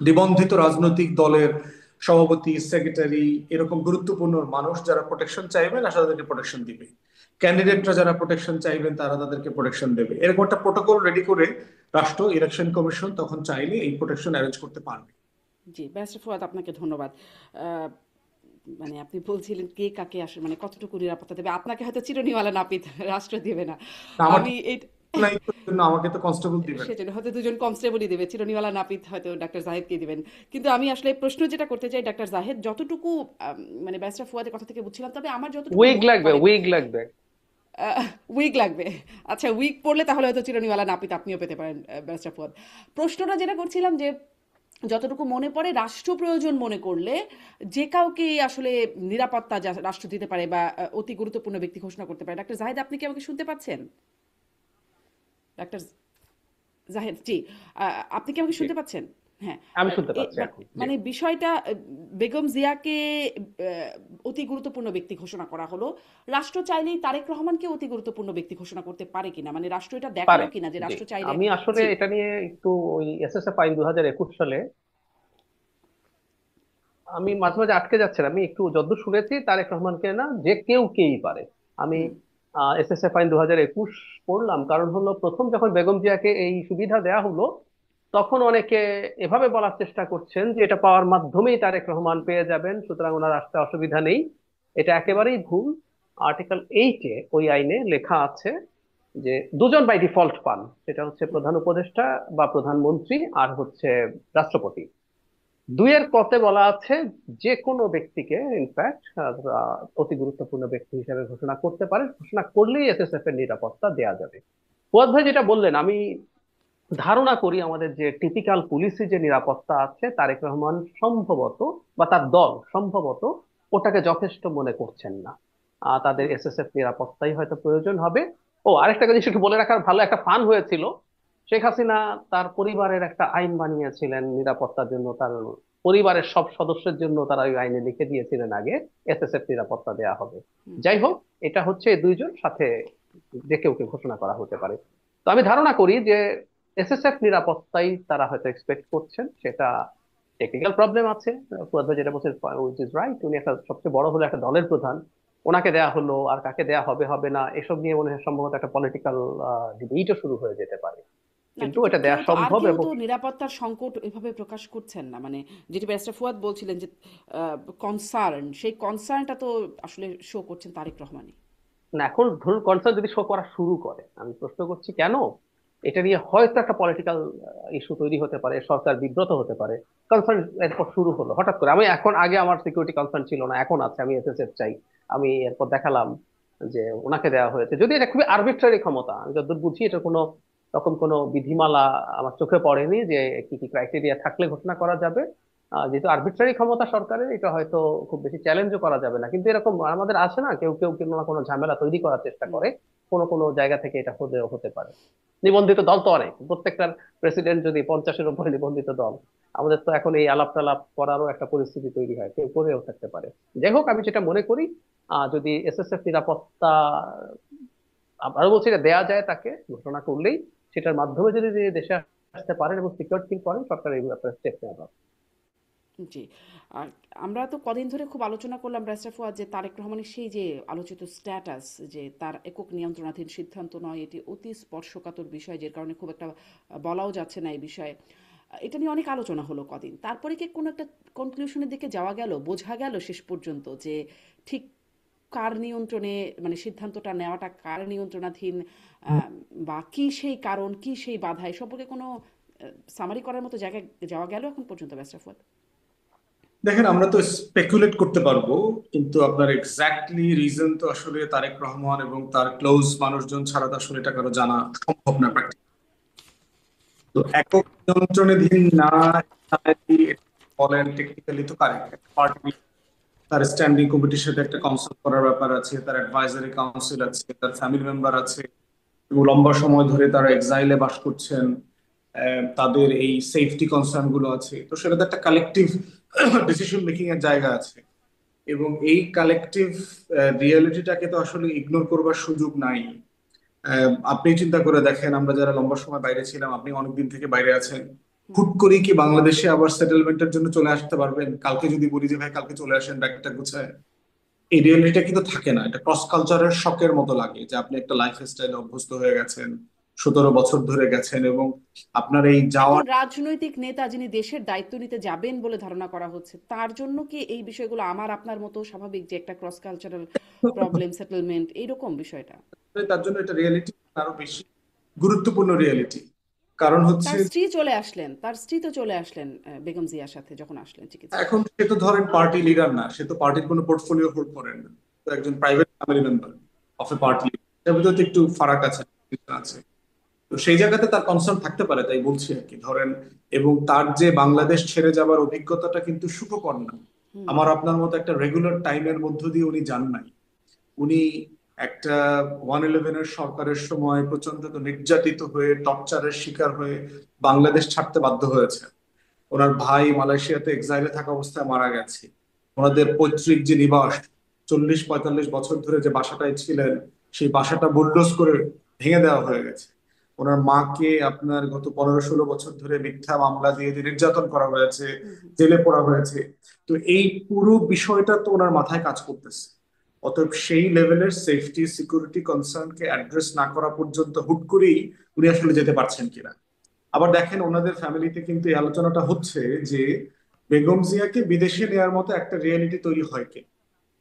Speaker 3: নিবন্ধিত রাজনৈতিক দলের সভাপতি, সেক্রেটারি, এরকম গুরুত্বপূর্ণ মানুষ যারা প্রোটেকশন চাইবেন রাষ্ট্র তাদেরকে প্রোটেকশন দিবে। ক্যান্ডিডেটরা যারা প্রোটেকশন চাইবেন তারা তাদেরকে প্রোটেকশন দেবে। এরকম একটা প্রোটোকল রেডি করে রাষ্ট্র, ইলেকশন কমিশন তখন চাইলে এই প্রোটেকশন অ্যারেঞ্জ করতে পারবে।
Speaker 1: জি, ব্যারিস্টার ফুয়াদ, আপনাকে ধন্যবাদ। আহ, মানে আপনি বলছিলেন কে কাকে আসলে মানে কতটুকু নিরাপত্তা দেবে, আপনাকে হয়তো চিরুনিওয়ালা নাপিত রাষ্ট্র দেবে না।
Speaker 3: আমার
Speaker 1: আমি এই
Speaker 3: নাই তো, জন্য আমাকে তো কনস্টেবল দিবেন।
Speaker 1: সেজন্য হয়তো দুজন কনস্টেবলই দেবে, চিরুনিওয়ালা নাপিত হয়তো ডাক্তার জাহেদকে দিবেন। কিন্তু আমি আসলে প্রশ্ন যেটা করতে চাই, ডাক্তার জাহেদ যতটুকু মানে ব্যারিস্টার ফুয়াদের কথা থেকে বুঝছিলাম, তবে আমার যতটুকু
Speaker 2: উইগ
Speaker 1: মনে
Speaker 2: লাগবে,
Speaker 1: পড়ে
Speaker 2: উইগ লাগবে।
Speaker 1: উইক লাগবে। আচ্ছা, উইক পড়লে তাহলে হয়তো চিরুনিওয়ালা নাপিত আপনিও পেতে পারেন ব্যারিস্টার ফুয়াদ। প্রশ্নটা যেটা করছিলাম যে যতটুকু মনে পড়ে, রাষ্ট্র প্রয়োজন মনে করলে যে কাউকে আসলে নিরাপত্তা রাষ্ট্র দিতে পারে বা অতি গুরুত্বপূর্ণ ব্যক্তি ঘোষণা করতে পারে। ডাক্তার জাহেদ, আপনি কি আমাকে শুনতে পাচ্ছেন? ডাক্তার জাহেদ, জি, আপনি কি আমাকে
Speaker 2: জি,
Speaker 1: শুনতে পাচ্ছেন? হ্যাঁ।
Speaker 2: আমি শুনতে পাচ্ছি এখন। জি।
Speaker 1: মানে বিষয়টা বেগম জিয়াকে অতি গুরুত্বপূর্ণ ব্যক্তি ঘোষণা করা হলো। রাষ্ট্র চাইলেই তারেক রহমানকে অতি গুরুত্বপূর্ণ ব্যক্তি ঘোষণা করতে পারে কিনা, মানে রাষ্ট্র এটা
Speaker 2: পারে।
Speaker 1: দেখালো কিনা যে
Speaker 2: জি,
Speaker 1: রাষ্ট্র চাইলে।
Speaker 2: আমি আসলে
Speaker 1: জি।
Speaker 2: এটা নিয়ে একটু ওই এসএসএফ আইন 2021 সালে আমি মাঝে মাঝে আটকে যাচ্ছিলাম। আমি একটু যদ্দূর শুনেছি তারেক রহমানকে না, যে কেউ কেই পারে। আমি
Speaker 1: হুম
Speaker 2: এসএসএফ আইন 2021 পড়লাম, কারণ হলো প্রথম যখন বেগম জিয়াকে এই সুবিধা দেয়া হলো তখন অনেকে এভাবে বলার চেষ্টা করছেন যে এটা পাওয়ার মাধ্যমেই তারেক রহমান পেয়ে যাবেন, সুতরাং ওনার আসতে অসুবিধা নেই। এটা
Speaker 1: হুম
Speaker 2: একেবারেই ভুল। আর্টিকেল 8-এ ওই আইনে লেখা আছে যে দুজন বাই ডিফল্ট পান, সেটা হচ্ছে
Speaker 1: হুম
Speaker 2: প্রধান উপদেষ্টা বা প্রধানমন্ত্রী আর হচ্ছে রাষ্ট্রপতি। 2-এর কতে বলা আছে যে কোনো ব্যক্তিকে ইনফ্যাক্ট অতি গুরুত্বপূর্ণ ব্যক্তি হিসেবে ঘোষণা করতে পারে, ঘোষণা করলেই এসএসএফ এর নিরাপত্তা দেয়া যাবে। ফুয়াদ ভাই যেটা বললেন, আমি ধারণা করি আমাদের যে টিপিক্যাল পুলিশি যে নিরাপত্তা আছে, তারেক রহমান সম্ভবত বা তার দল সম্ভবত ওটাকে যথেষ্ট মনে করছেন না। তাদের
Speaker 1: হুম
Speaker 2: এসএসএফ নিরাপত্তাই হয়তো প্রয়োজন হবে। ও, আরেকটা জিনিস একটু বলে রাখার, ভালো একটা ফান হয়েছিল, শেখ হাসিনা তার পরিবারের একটা আইন বানিয়েছিলেন নিরাপত্তার জন্য। তার পরিবারের সব সদস্যের জন্য তারা ওই আইনে লিখে দিয়েছিলেন আগে এসএসএফ নিরাপত্তা দেয়া হবে।
Speaker 1: হুম
Speaker 2: যাই হোক, এটা হচ্ছে এই দুইজন সাথে যে কেউকে ঘোষণা করা হতে পারে। তো আমি ধারণা করি যে এসএসএফ নিরাপত্তাই তারা হয়তো এক্সপেক্ট করছেন। সেটা টেকনিক্যাল প্রবলেম আছে, ফুয়াদ ভাই যেটা বলছেন উইচ ইজ রাইট। উনি একটা সবচেয়ে বড় হলো একটা দলের প্রধান, ওনাকে দেয়া হলো, আর কাকে দেয়া হবে হবে না এসব নিয়ে মনে হয় সম্ভবত একটা পলিটিক্যাল ডিবেটও শুরু হয়ে যেতে পারে।
Speaker 1: না,
Speaker 2: কিন্তু
Speaker 1: কিন্তু
Speaker 2: এটা দেয়া সম্ভব
Speaker 1: কেউ
Speaker 2: এবং
Speaker 1: তো নিরাপত্তার সংকট এভাবে প্রকাশ করছেন না, মানে যেটি ব্যারিস্টার ফুয়াদ বলছিলেন যে কনসার্ন, সেই কনসার্নটা তো আসলে শো করছেন তারেক রহমানই।
Speaker 2: না, এখন ধরুন কনসার্ন যদি শো করা শুরু করে, আমি প্রশ্ন করছি কেন। এটা নিয়ে হয়তো একটা পলিটিক্যাল ইস্যু তৈরি হতে পারে, সরকার বিব্রত হতে পারে। কনসার্ন এরপর শুরু হলো হঠাৎ করে। আমি এখন, আগে আমার সিকিউরিটি কনসার্ন ছিল না, এখন আছে, আমি এসএসএফ চাই। আমি এরপর দেখালাম যে ওনাকে দেওয়া হয়েছে, যদি এটা খুবই আরবিট্রারি ক্ষমতা। আমি যতদূর বুঝি এটা কোনো রকম কোনো বিধিমালা আমার চোখে পড়েনি যে কি কি ক্রাইটেরিয়া থাকলে ঘোষণা করা যাবে। যেহেতু আরবিট্রারি ক্ষমতা সরকারের, এটা হয়তো খুব বেশি চ্যালেঞ্জও করা যাবে না। কিন্তু এরকম আমাদের আছে না, কেউ কেউ কোনো না কোনো ঝামেলা তৈরি করার চেষ্টা
Speaker 1: হুম।
Speaker 2: করে, কোনো কোনো জায়গা থেকে এটা হতে পারে। নিবন্ধিত দল তো অনেক, প্রত্যেকটার প্রেসিডেন্ট যদি 50-এর উপরে নিবন্ধিত দল, আমাদের তো এখন এই আলাপ টালাপ করারও একটা পরিস্থিতি তৈরি হয়, কেউ করেও থাকতে পারে। যাই হোক, আমি যেটা মনে করি, যদি এসএসএফ নিরাপত্তা, আবারও বলছি, এটা দেয়া যায় তাকে ঘোষণা করলেই, সেটার মাধ্যমে যদি তিনি দেশে আসতে পারেন এবং সিকিউর ফিল করেন, সরকার এই ব্যাপারে স্টেপ নেওয়া দরকার।
Speaker 1: জি। আর আমরা তো কদিন ধরে খুব আলোচনা করলাম ব্যারিস্টার ফুয়াদ, যে তারেক রহমানের সেই যে আলোচিত স্ট্যাটাস, যে তার একক নিয়ন্ত্রণাধীন সিদ্ধান্ত নয়, এটি অতি স্পর্শকাতর বিষয়, যে কারণে খুব একটা বলাও যাচ্ছে না এই বিষয়ে। এটা নিয়ে অনেক আলোচনা হলো কদিন, তারপরে কি কোনো একটা কনক্লুশনের দিকে যাওয়া গেল, বোঝা গেল শেষ পর্যন্ত যে ঠিক কার নিয়ন্ত্রণে, মানে সিদ্ধান্তটা নেওয়াটা কার নিয়ন্ত্রণাধীন, বা কি সেই কারণ, কি সেই বাধা, এ সম্পর্কে কোনো সামারি করার মতো জায়গায় যাওয়া গেল এখন পর্যন্ত ব্যারিস্টার ফুয়াদ?
Speaker 3: দেখেন, আমরা তো স্পেকুলেট করতে পারবো, কিন্তু আপনার এক্স্যাক্টলি রিজন তো আসলে তারেক রহমান এবং তার ক্লোজ মানুষজন ছাড়া তো আসলে এটা কারো জানা সম্ভব না practically। তো একক নিয়ন্ত্রণাধীন না, বলেন টেকনিক্যালি তো কারেক্ট। পার্টি, তার স্ট্যান্ডিং কমিটির সাথে একটা কাউন্সিল করার ব্যাপার আছে, তার অ্যাডভাইজারি কাউন্সিল আছে, তার ফ্যামিলি মেম্বার আছে, এবং লম্বা সময় ধরে তারা এক্সাইলে বাস করছেন। তাদের এই সেফটি কনসার্ন গুলো আছে, তো সেটাতে একটা কালেকটিভ ডিসিশন মেকিং এর জায়গা আছে। এবং এই কালেকটিভ রিয়েলিটিটাকে তো আসলে ইগনোর করবার সুযোগ নাই। আপনি চিন্তা করে দেখেন, আমরা যারা লম্বা সময় বাইরে ছিলাম, আপনি অনেকদিন থেকে বাইরে আছেন,
Speaker 1: হুম।
Speaker 3: হুট করে কি বাংলাদেশে আবার সেটেলমেন্টের জন্য চলে আসতে পারবেন? কালকে যদি বলি যে ভাই কালকে চলে আসেন ব্যাগটা গুছায়, এই রিয়েলিটিটা কিন্তু থাকে না। এটা ক্রস কালচারের শকের মতো লাগে যে আপনি একটা লাইফ স্টাইলে অভ্যস্ত হয়ে গেছেন, 17 বছর ধরে গেছেন, এবং আপনার এই
Speaker 1: একজন
Speaker 3: যাওয়ার
Speaker 1: রাজনৈতিক নেতা যিনি দেশের দায়িত্ব নিতে যাবেন বলে ধারণা করা হচ্ছে, তার জন্য কি এই বিষয়গুলো আমার আপনার মতো স্বাভাবিক, যে একটা ক্রস কালচারাল প্রবলেম সেটেলমেন্ট এইরকম বিষয়টা?
Speaker 3: তার জন্য এটা রিয়েলিটি আরো বেশি গুরুত্বপূর্ণ রিয়েলিটি। কারণ হচ্ছে,
Speaker 1: তার স্ত্রী তো চলে আসলেন বেগম জিয়ার সাথে যখন আসলেন চিকিৎসা।
Speaker 3: এখন সে তো ধরেন পার্টি লিডার না, সে তো পার্টির কোনো পোর্টফোলিও হোল্ড করেন না, তো একজন private family member of A party, এর ভিতরে তো একটু ফারাক আছে। তো সেই জায়গাতে তার কনসার্ন থাকতে পারে, তাই বলছি আর কি, ধরেন। এবং তার যে বাংলাদেশ ছেড়ে যাবার অভিজ্ঞতাটা কিন্তু সুখকর না।
Speaker 1: হুম।
Speaker 3: আমার আপনার মতো একটা রেগুলার টাইমের মধ্য দিয়ে উনি যান নাই। উনি একটা 111-এর সরকারের সময় প্রচন্ড নির্যাতিত হয়ে, টর্চারের শিকার হয়ে বাংলাদেশ ছাড়তে বাধ্য হয়েছে। ওনার ভাই মালয়েশিয়াতে এক্সাইলে থাকা অবস্থায় মারা গেছে। ওনাদের পৈতৃক যে নিবাস, 40-45 বছর ধরে যে বাসাটায় ছিলেন, সেই বাসাটা বুলডোজ করে ভেঙে দেওয়া হয়ে গেছে। ওনার মাকে আপনার গত 15-16 বছর ধরে মিথ্যা মামলা দিয়ে যে নির্যাতন করা হয়েছে,
Speaker 1: হুম। হুম।
Speaker 3: জেলে পড়া হয়েছে। তো এই পুরো বিষয়টা তো ওনার মাথায় কাজ করতেছে। অতএব সেই লেভেলের সেফটি সিকিউরিটি কনসার্নকে অ্যাড্রেস না করা পর্যন্ত হুট করেই উনি আসলে যেতে পারছেন কিনা। আবার দেখেন, ওনাদের ফ্যামিলিতে কিন্তু এই আলোচনাটা হচ্ছে যে বেগম জিয়াকে বিদেশে নেওয়ার মতো একটা রিয়েলিটি তৈরি হয় কি,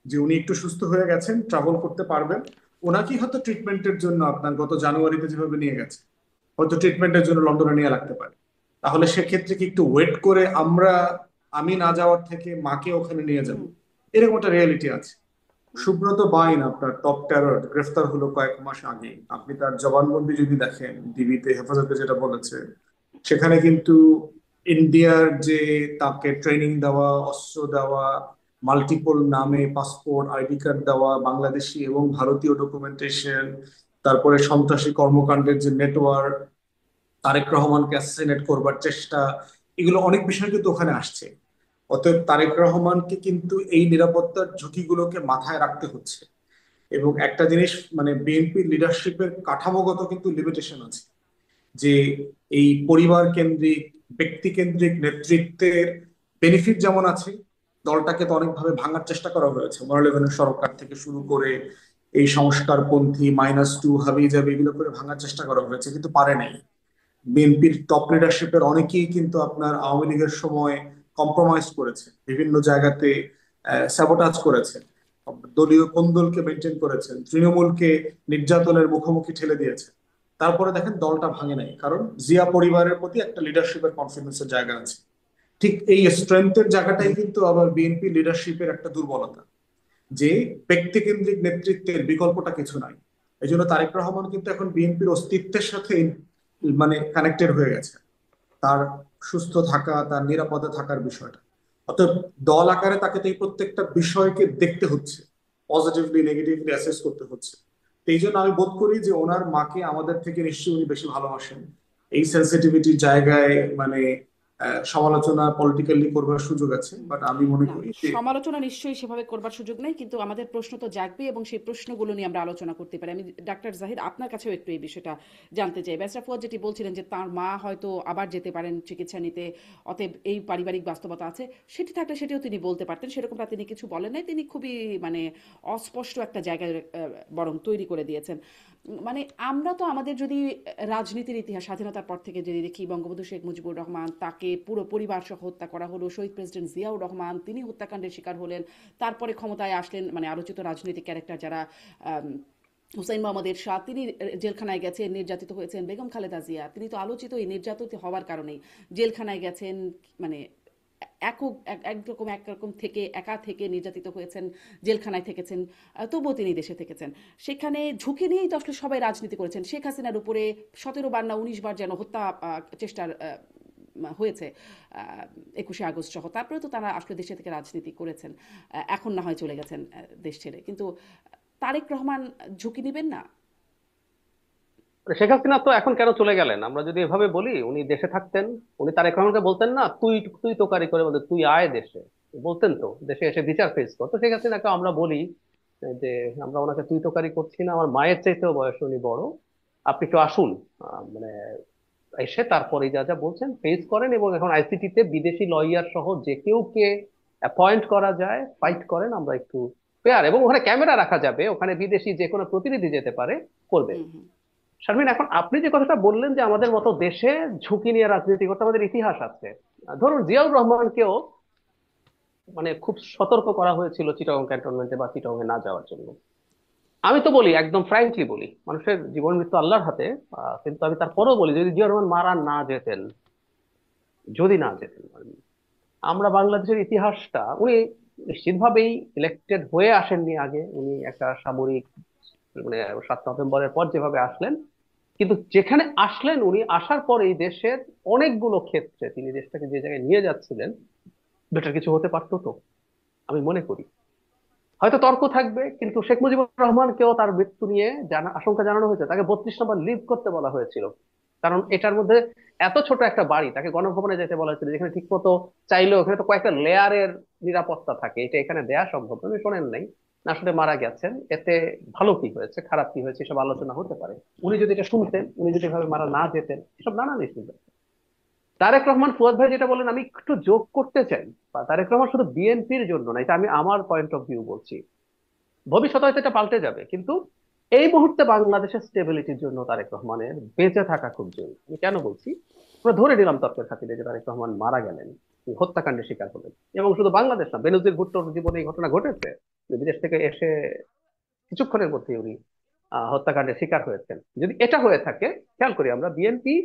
Speaker 3: যে উনি একটু সুস্থ হয়ে গেছেন, ট্রাভেল করতে পারবেন, ওনাকে হয়তো ট্রিটমেন্টের জন্য আপনার গত জানুয়ারিতে যেভাবে নিয়ে গেছে, হয়তো ট্রিটমেন্টের জন্য লন্ডনে নিয়ে লাগতে পারে। তাহলে সেক্ষেত্রে কি একটু ওয়েট করে আমি না যাওয়ার থেকে মাকে ওখানে নিয়ে যাব,
Speaker 1: হুম।
Speaker 3: এরকম একটা রিয়েলিটি আছে।
Speaker 1: হুম।
Speaker 3: সুব্রত বাইন, আপনার টপ টেরর, গ্রেফতার হলো কয়েক মাস আগে। আপনি তার জবানবন্দি যদি দেখেন, ডিবিতে হেফাজতে যেটা বলেছে, সেখানে কিন্তু ইন্ডিয়ার যে তাকে ট্রেনিং দেওয়া, অস্ত্র দেওয়া, মাল্টিপল নামে পাসপোর্ট আইডি কার্ড দেওয়া, বাংলাদেশি এবং ভারতীয় ডকুমেন্টেশন, তারপরে সন্ত্রাসী কর্মকাণ্ডের যে নেটওয়ার্ক, তারেক রহমানকে অ্যাসাসিনেট করবার চেষ্টা, এগুলো অনেক বিষয় কিন্তু ওখানে আসছে। অতএব তারেক রহমানকে কিন্তু এই নিরাপত্তার ঝুঁকিগুলোকে মাথায় রাখতে হচ্ছে। এবং একটা জিনিস, মানে বিএনপি লিডারশিপের কাঠামোগত কিন্তু লিমিটেশন আছে, যে এই পরিবার কেন্দ্রিক, ব্যক্তি কেন্দ্রিক নেতৃত্বের বেনিফিট যেমন আছে, দলটাকে তো অনেকভাবে ভাঙার চেষ্টা করা হয়েছে। মোরাল লেভেনের সরকার থেকে শুরু করে এই সংস্কারপন্থী -2 হাবি জাবি এগুলো করে ভাঙার চেষ্টা করা হয়েছে, কিন্তু পারে নাই। বিএনপির টপ লিডারশিপের অনেকেই কিন্তু আপনার আওয়ামী লীগের সময় কম্প্রোমাইজ করেছে, বিভিন্ন জায়গাতে স্যাবোটাজ করেছে, দলীয় কোন্দলকে মেনটেন করেছেন, তৃণমূলকে নির্যাতনের মুখোমুখি ঠেলে দিয়েছে। তারপরে দেখেন দলটা ভাঙে নাই, কারণ জিয়া পরিবারের প্রতি একটা লিডারশিপের কনফিডেন্সের জায়গা আছে। ঠিক এই স্ট্রেংথের জায়গাটাই কিন্তু আবার বিএনপি লিডারশিপের একটা দুর্বলতা, যে ব্যক্তিকেন্দ্রিক নেতৃত্বের বিকল্পটা কিছু নাই। এই জন্য তারেক রহমান কিন্তু এখন বিএনপির অস্তিত্বের সাথে মানে কানেক্টেড হয়ে গেছে, তার সুস্থ থাকা, তার নিরাপদে থাকার বিষয়টা। অতএব দল আকারে তাকে তো এই প্রত্যেকটা বিষয়কে দেখতে হচ্ছে, পজিটিভলি নেগেটিভলি অ্যাসেস করতে হচ্ছে। তো এই জন্য আমি বোধ করি যে ওনার মাকে আমাদের থেকে নিশ্চয়ই উনি বেশি ভালোবাসেন। এই সেন্সিটিভিটির জায়গায় মানে সমালোচনা পলিটিক্যালি করবার সুযোগ আছে, বাট আমি মনে
Speaker 1: না,
Speaker 3: করি যে
Speaker 1: সমালোচনা নিশ্চয়ই সেভাবে করবার সুযোগ নেই, কিন্তু আমাদের প্রশ্ন তো জাগবে এবং সেই প্রশ্নগুলো নিয়ে আমরা আলোচনা করতে পারি। আমি ডাক্তার জাহিদ আপনার কাছেও একটু এই বিষয়টা জানতে চাই। ব্যারিস্টার ফুয়াদ যেটি বলছিলেন যে তার মা হয়তো আবার যেতে পারেন চিকিৎসা নিতে, অতএব এই পারিবারিক বাস্তবতা আছে, সেটি থাকলে সেটিও তিনি বলতে পারতেন। সেরকমটা তিনি কিছু বলেন নাই, তিনি খুবই মানে অস্পষ্ট একটা জায়গায় বরং তৈরি করে দিয়েছেন। মানে আমরা তো আমাদের যদি রাজনীতির ইতিহাস স্বাধীনতার পর থেকে যদি দেখি, বঙ্গবন্ধু শেখ মুজিবুর রহমান, তাকে পুরো পরিবার সহ হত্যা করা হলো, শহীদ প্রেসিডেন্ট জিয়াউর রহমান তিনি হত্যাকাণ্ডের শিকার হলেন, তারপরে ক্ষমতায় আসলেন মানে আলোচিত রাজনৈতিক ক্যারেক্টার যারা হুসাইন মোহাম্মদ এরশাদ তিনি জেলখানায় গেছেন, নির্যাতিত হয়েছেন। বেগম খালেদা জিয়া তিনি তো আলোচিত এই নির্যাতিত হওয়ার কারণেই জেলখানায় গেছেন, মানে একরকম থেকে একা থেকে নির্যাতিত হয়েছেন, জেলখানায় থেকেছেন, তবুও তিনি দেশে থেকেছেন। সেখানে ঝুঁকি নিয়েই তো আসলে সবাই রাজনীতি করেছেন। শেখ হাসিনার উপরে 17 বার না 19 বার যেন হত্যা চেষ্টার হয়েছে 21শে আগস্ট সহ, তারপরে তো তারা আসলে দেশে থেকে রাজনীতি করেছেন। এখন না হয় চলে গেছেন দেশ ছেড়ে, কিন্তু তারেক রহমান ঝুঁকি নেবেন না?
Speaker 2: শেখ হাসিনা তো এখন কেন চলে গেলেন? আমরা যদি এভাবে বলি, উনি দেশে থাকতেন, উনি তারেক রহমানকে বলতেন না, তুই তুই তোকারি করে বলতে, তুই আয় দেশে, বলতেন তো দেশে এসে বিচার ফেস কর। তো শেখ হাসিনাকে আমরা বলি যে আমরা ওনাকে তুই তোকারি করছি না, আমার মায়ের চাইতেও বয়স উনি বড়, আপনি একটু আসুন, মানে এসে তারপরে যা যা বলছেন ফেস করেন। এবং এখন আইসিটিতে বিদেশি লয়ার সহ যে কেউ কে অ্যাপয়েন্ট করা যায়, ফাইট করেন, আমরা একটু ফেয়ার, এবং ওখানে ক্যামেরা রাখা যাবে, ওখানে বিদেশি যে কোনো প্রতিনিধি যেতে পারে, করবেন।
Speaker 1: হুম হুম
Speaker 2: শারমিন, এখন আপনি যে কথাটা বললেন যে আমাদের মতো দেশে ঝুঁকি নিয়ে রাজনীতি করতে আমাদের ইতিহাস আছে, ধরুন জিয়াউর রহমানকেও মানে খুব সতর্ক করা হয়েছিল চিটাগং ক্যান্টনমেন্টে বা চিটাগং এ না যাওয়ার জন্য। আমি তো বলি, একদম ফ্র্যাঙ্কলি বলি, মানুষের জীবন মৃত্যু আল্লাহর হাতে, কিন্তু আমি তারপরেও বলি, যদি জিয়াউর রহমান মারা না যেতেন, যদি না যেতেন, আমরা বাংলাদেশের ইতিহাসটা, উনি নিশ্চিতভাবেই ইলেক্টেড হয়ে আসেননি আগে, উনি একটা সামরিক মানে 7 নভেম্বরের পর যেভাবে আসলেন, কিন্তু যেখানে আসলেন, উনি আসার পর এই দেশের অনেকগুলো ক্ষেত্রে তিনি দেশটাকে যে জায়গায় নিয়ে যাচ্ছিলেন, বেটার কিছু হতে পারতো তো, আমি মনে করি। হয়তো তর্ক থাকবে, কিন্তু শেখ মুজিবুর রহমানকেও তার মৃত্যু নিয়ে আশঙ্কা জানানো হয়েছে, তাকে 32 নম্বর লিভ করতে বলা হয়েছিল, কারণ এটার মধ্যে এত ছোট একটা বাড়ি, তাকে গণভবনে যেতে বলা হয়েছিল, যেখানে ঠিক মতো চাইলেও ওখানে তো কয়েকটা লেয়ারের নিরাপত্তা থাকে, এটা এখানে দেয়া সম্ভব নয়। উনি শোনেন নাই, না আসলে মারা গেছেন, এতে ভালো কি হয়েছে খারাপ কি হয়েছে এসব আলোচনা হতে পারে। উনি যদি এটা শুনতেন, উনি যদি এভাবে মারা না যেতেন, এসব নানান ইস্যু। তারেক রহমান, ফুয়াদ ভাই যেটা বলেন, আমি একটু যোগ করতে চাই, তারেক রহমান শুধু বিএনপির জন্য না, এটা আমি আমার পয়েন্ট অফ ভিউ বলছি, ভবিষ্যতে হয়তো এটা পাল্টে যাবে, কিন্তু এই মুহূর্তে বাংলাদেশের স্টেবিলিটির জন্য তারেক রহমানের বেঁচে থাকা খুব জরুরি। আমি কেন বলছি, আমরা ধরে নিলাম তর্কের খাতিরে যে তারেক রহমান মারা গেলেন, হত্যাকাণ্ডের শিকার হলেন, এবং শুধু বাংলাদেশ না, বেনজির ভুট্টোর জীবনে এই ঘটনা ঘটেছে, বিদেশ থেকে এসে কিছুক্ষণের মধ্যে উনি হত্যাকাণ্ডের শিকার হয়েছেন। যদি এটা হয়ে থাকে, খেয়াল করি আমরা, বিএনপি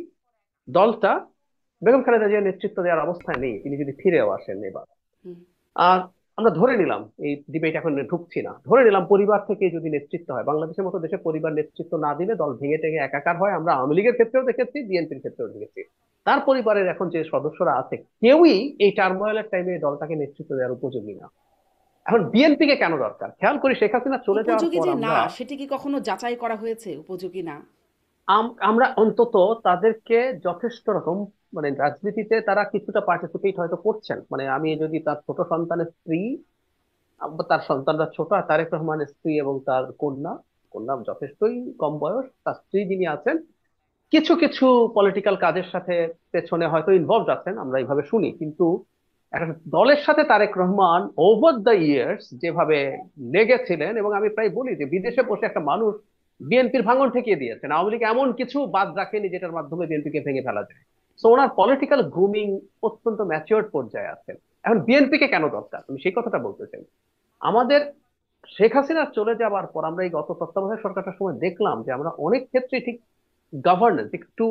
Speaker 2: দলটা বেগম খালেদা জিয়ার নেতৃত্ব দেওয়ার অবস্থায় নেই, তিনি যদি ফিরেও আসেন এবার।
Speaker 1: হুম
Speaker 2: আর আমরা ধরে নিলাম, এই ডিবেট এখন ঢুকছি না, ধরে নিলাম পরিবার থেকে যদি নেতৃত্ব হয়, বাংলাদেশের মতো দেশে পরিবার নেতৃত্ব না দিলে দল ভেঙে টেঙে একাকার হয়। আমরা আওয়ামী লীগের ক্ষেত্রেও দেখেছি, বিএনপির ক্ষেত্রেও দেখেছি, তার পরিবারের এখন যে সদস্যরা আছে কেউই এই টার্মোয়েলের টাইমে দলটাকে নেতৃত্ব দেওয়ার উপযোগী না। এখন বিএনপি কে কেন দরকার? খেয়াল করি, শেখ হাসিনা চলে যাওয়ার
Speaker 1: উপযোগী
Speaker 2: পর
Speaker 1: যে না
Speaker 2: আমরা
Speaker 1: সেটি কি কখনো যাচাই করা হয়েছে উপযোগী না?
Speaker 2: আমরা অন্তত তাদেরকে যথেষ্ট রকম, মানে রাজনীতিতে তারা কিছুটা পার্টিসিপেট হয়তো করছেন। মানে আমি যদি তার ছোট সন্তানের স্ত্রী, তার সন্তানরা ছোট, আর তারেক রহমানের স্ত্রী এবং তার কন্যা, কন্যা যথেষ্টই কম বয়স, তার স্ত্রী যিনি আছেন কিছু কিছু পলিটিক্যাল কাজের সাথে পেছনে হয়তো ইনভলভ আছেন, আমরা এইভাবে শুনি। কিন্তু একটা দলের সাথে Tarek Rahman over the years যেভাবে লেগেছিলেন, এবং আমি প্রায় বলি যে বিদেশে বসে একটা মানুষ বিএনপির ভাঙন ঠেকিয়ে দিয়েছেন, আওয়ামী লীগ এমন কিছু বাদ রাখেনি যেটার মাধ্যমে বিএনপিকে ভেঙে ফেলা যায়। তো ওনার পলিটিক্যাল গ্রুমিং অত্যন্ত ম্যাচিওর পর্যায়ে আছে। এখন বিএনপি কে কেন দরকার, আমি সেই কথাটা বলতে চাই। আমাদের শেখ হাসিনা চলে যাবার পর আমরা এই গত তত্ত্বাবধায়ক সরকারটার সময় দেখলাম যে আমরা অনেক ক্ষেত্রে ঠিক গভর্নেন্স, একটু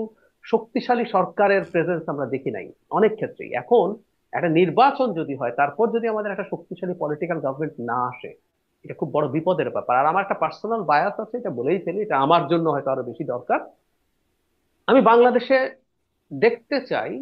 Speaker 2: শক্তিশালী সরকারের প্রেজেন্স আমরা দেখি নাই অনেক ক্ষেত্রেই। এখন একটা নির্বাচন যদি হয়, তারপর যদি আমাদের একটা শক্তিশালী পলিটিক্যাল গভর্নমেন্ট না আসে, এটা খুব বড় বিপদের ব্যাপার। আর আমার একটা পার্সোনাল বায়াস আছে, এটা বলেই ফেলি, এটা আমার জন্য হয়তো আরো বেশি দরকার। আমি বাংলাদেশে দেখতে চাই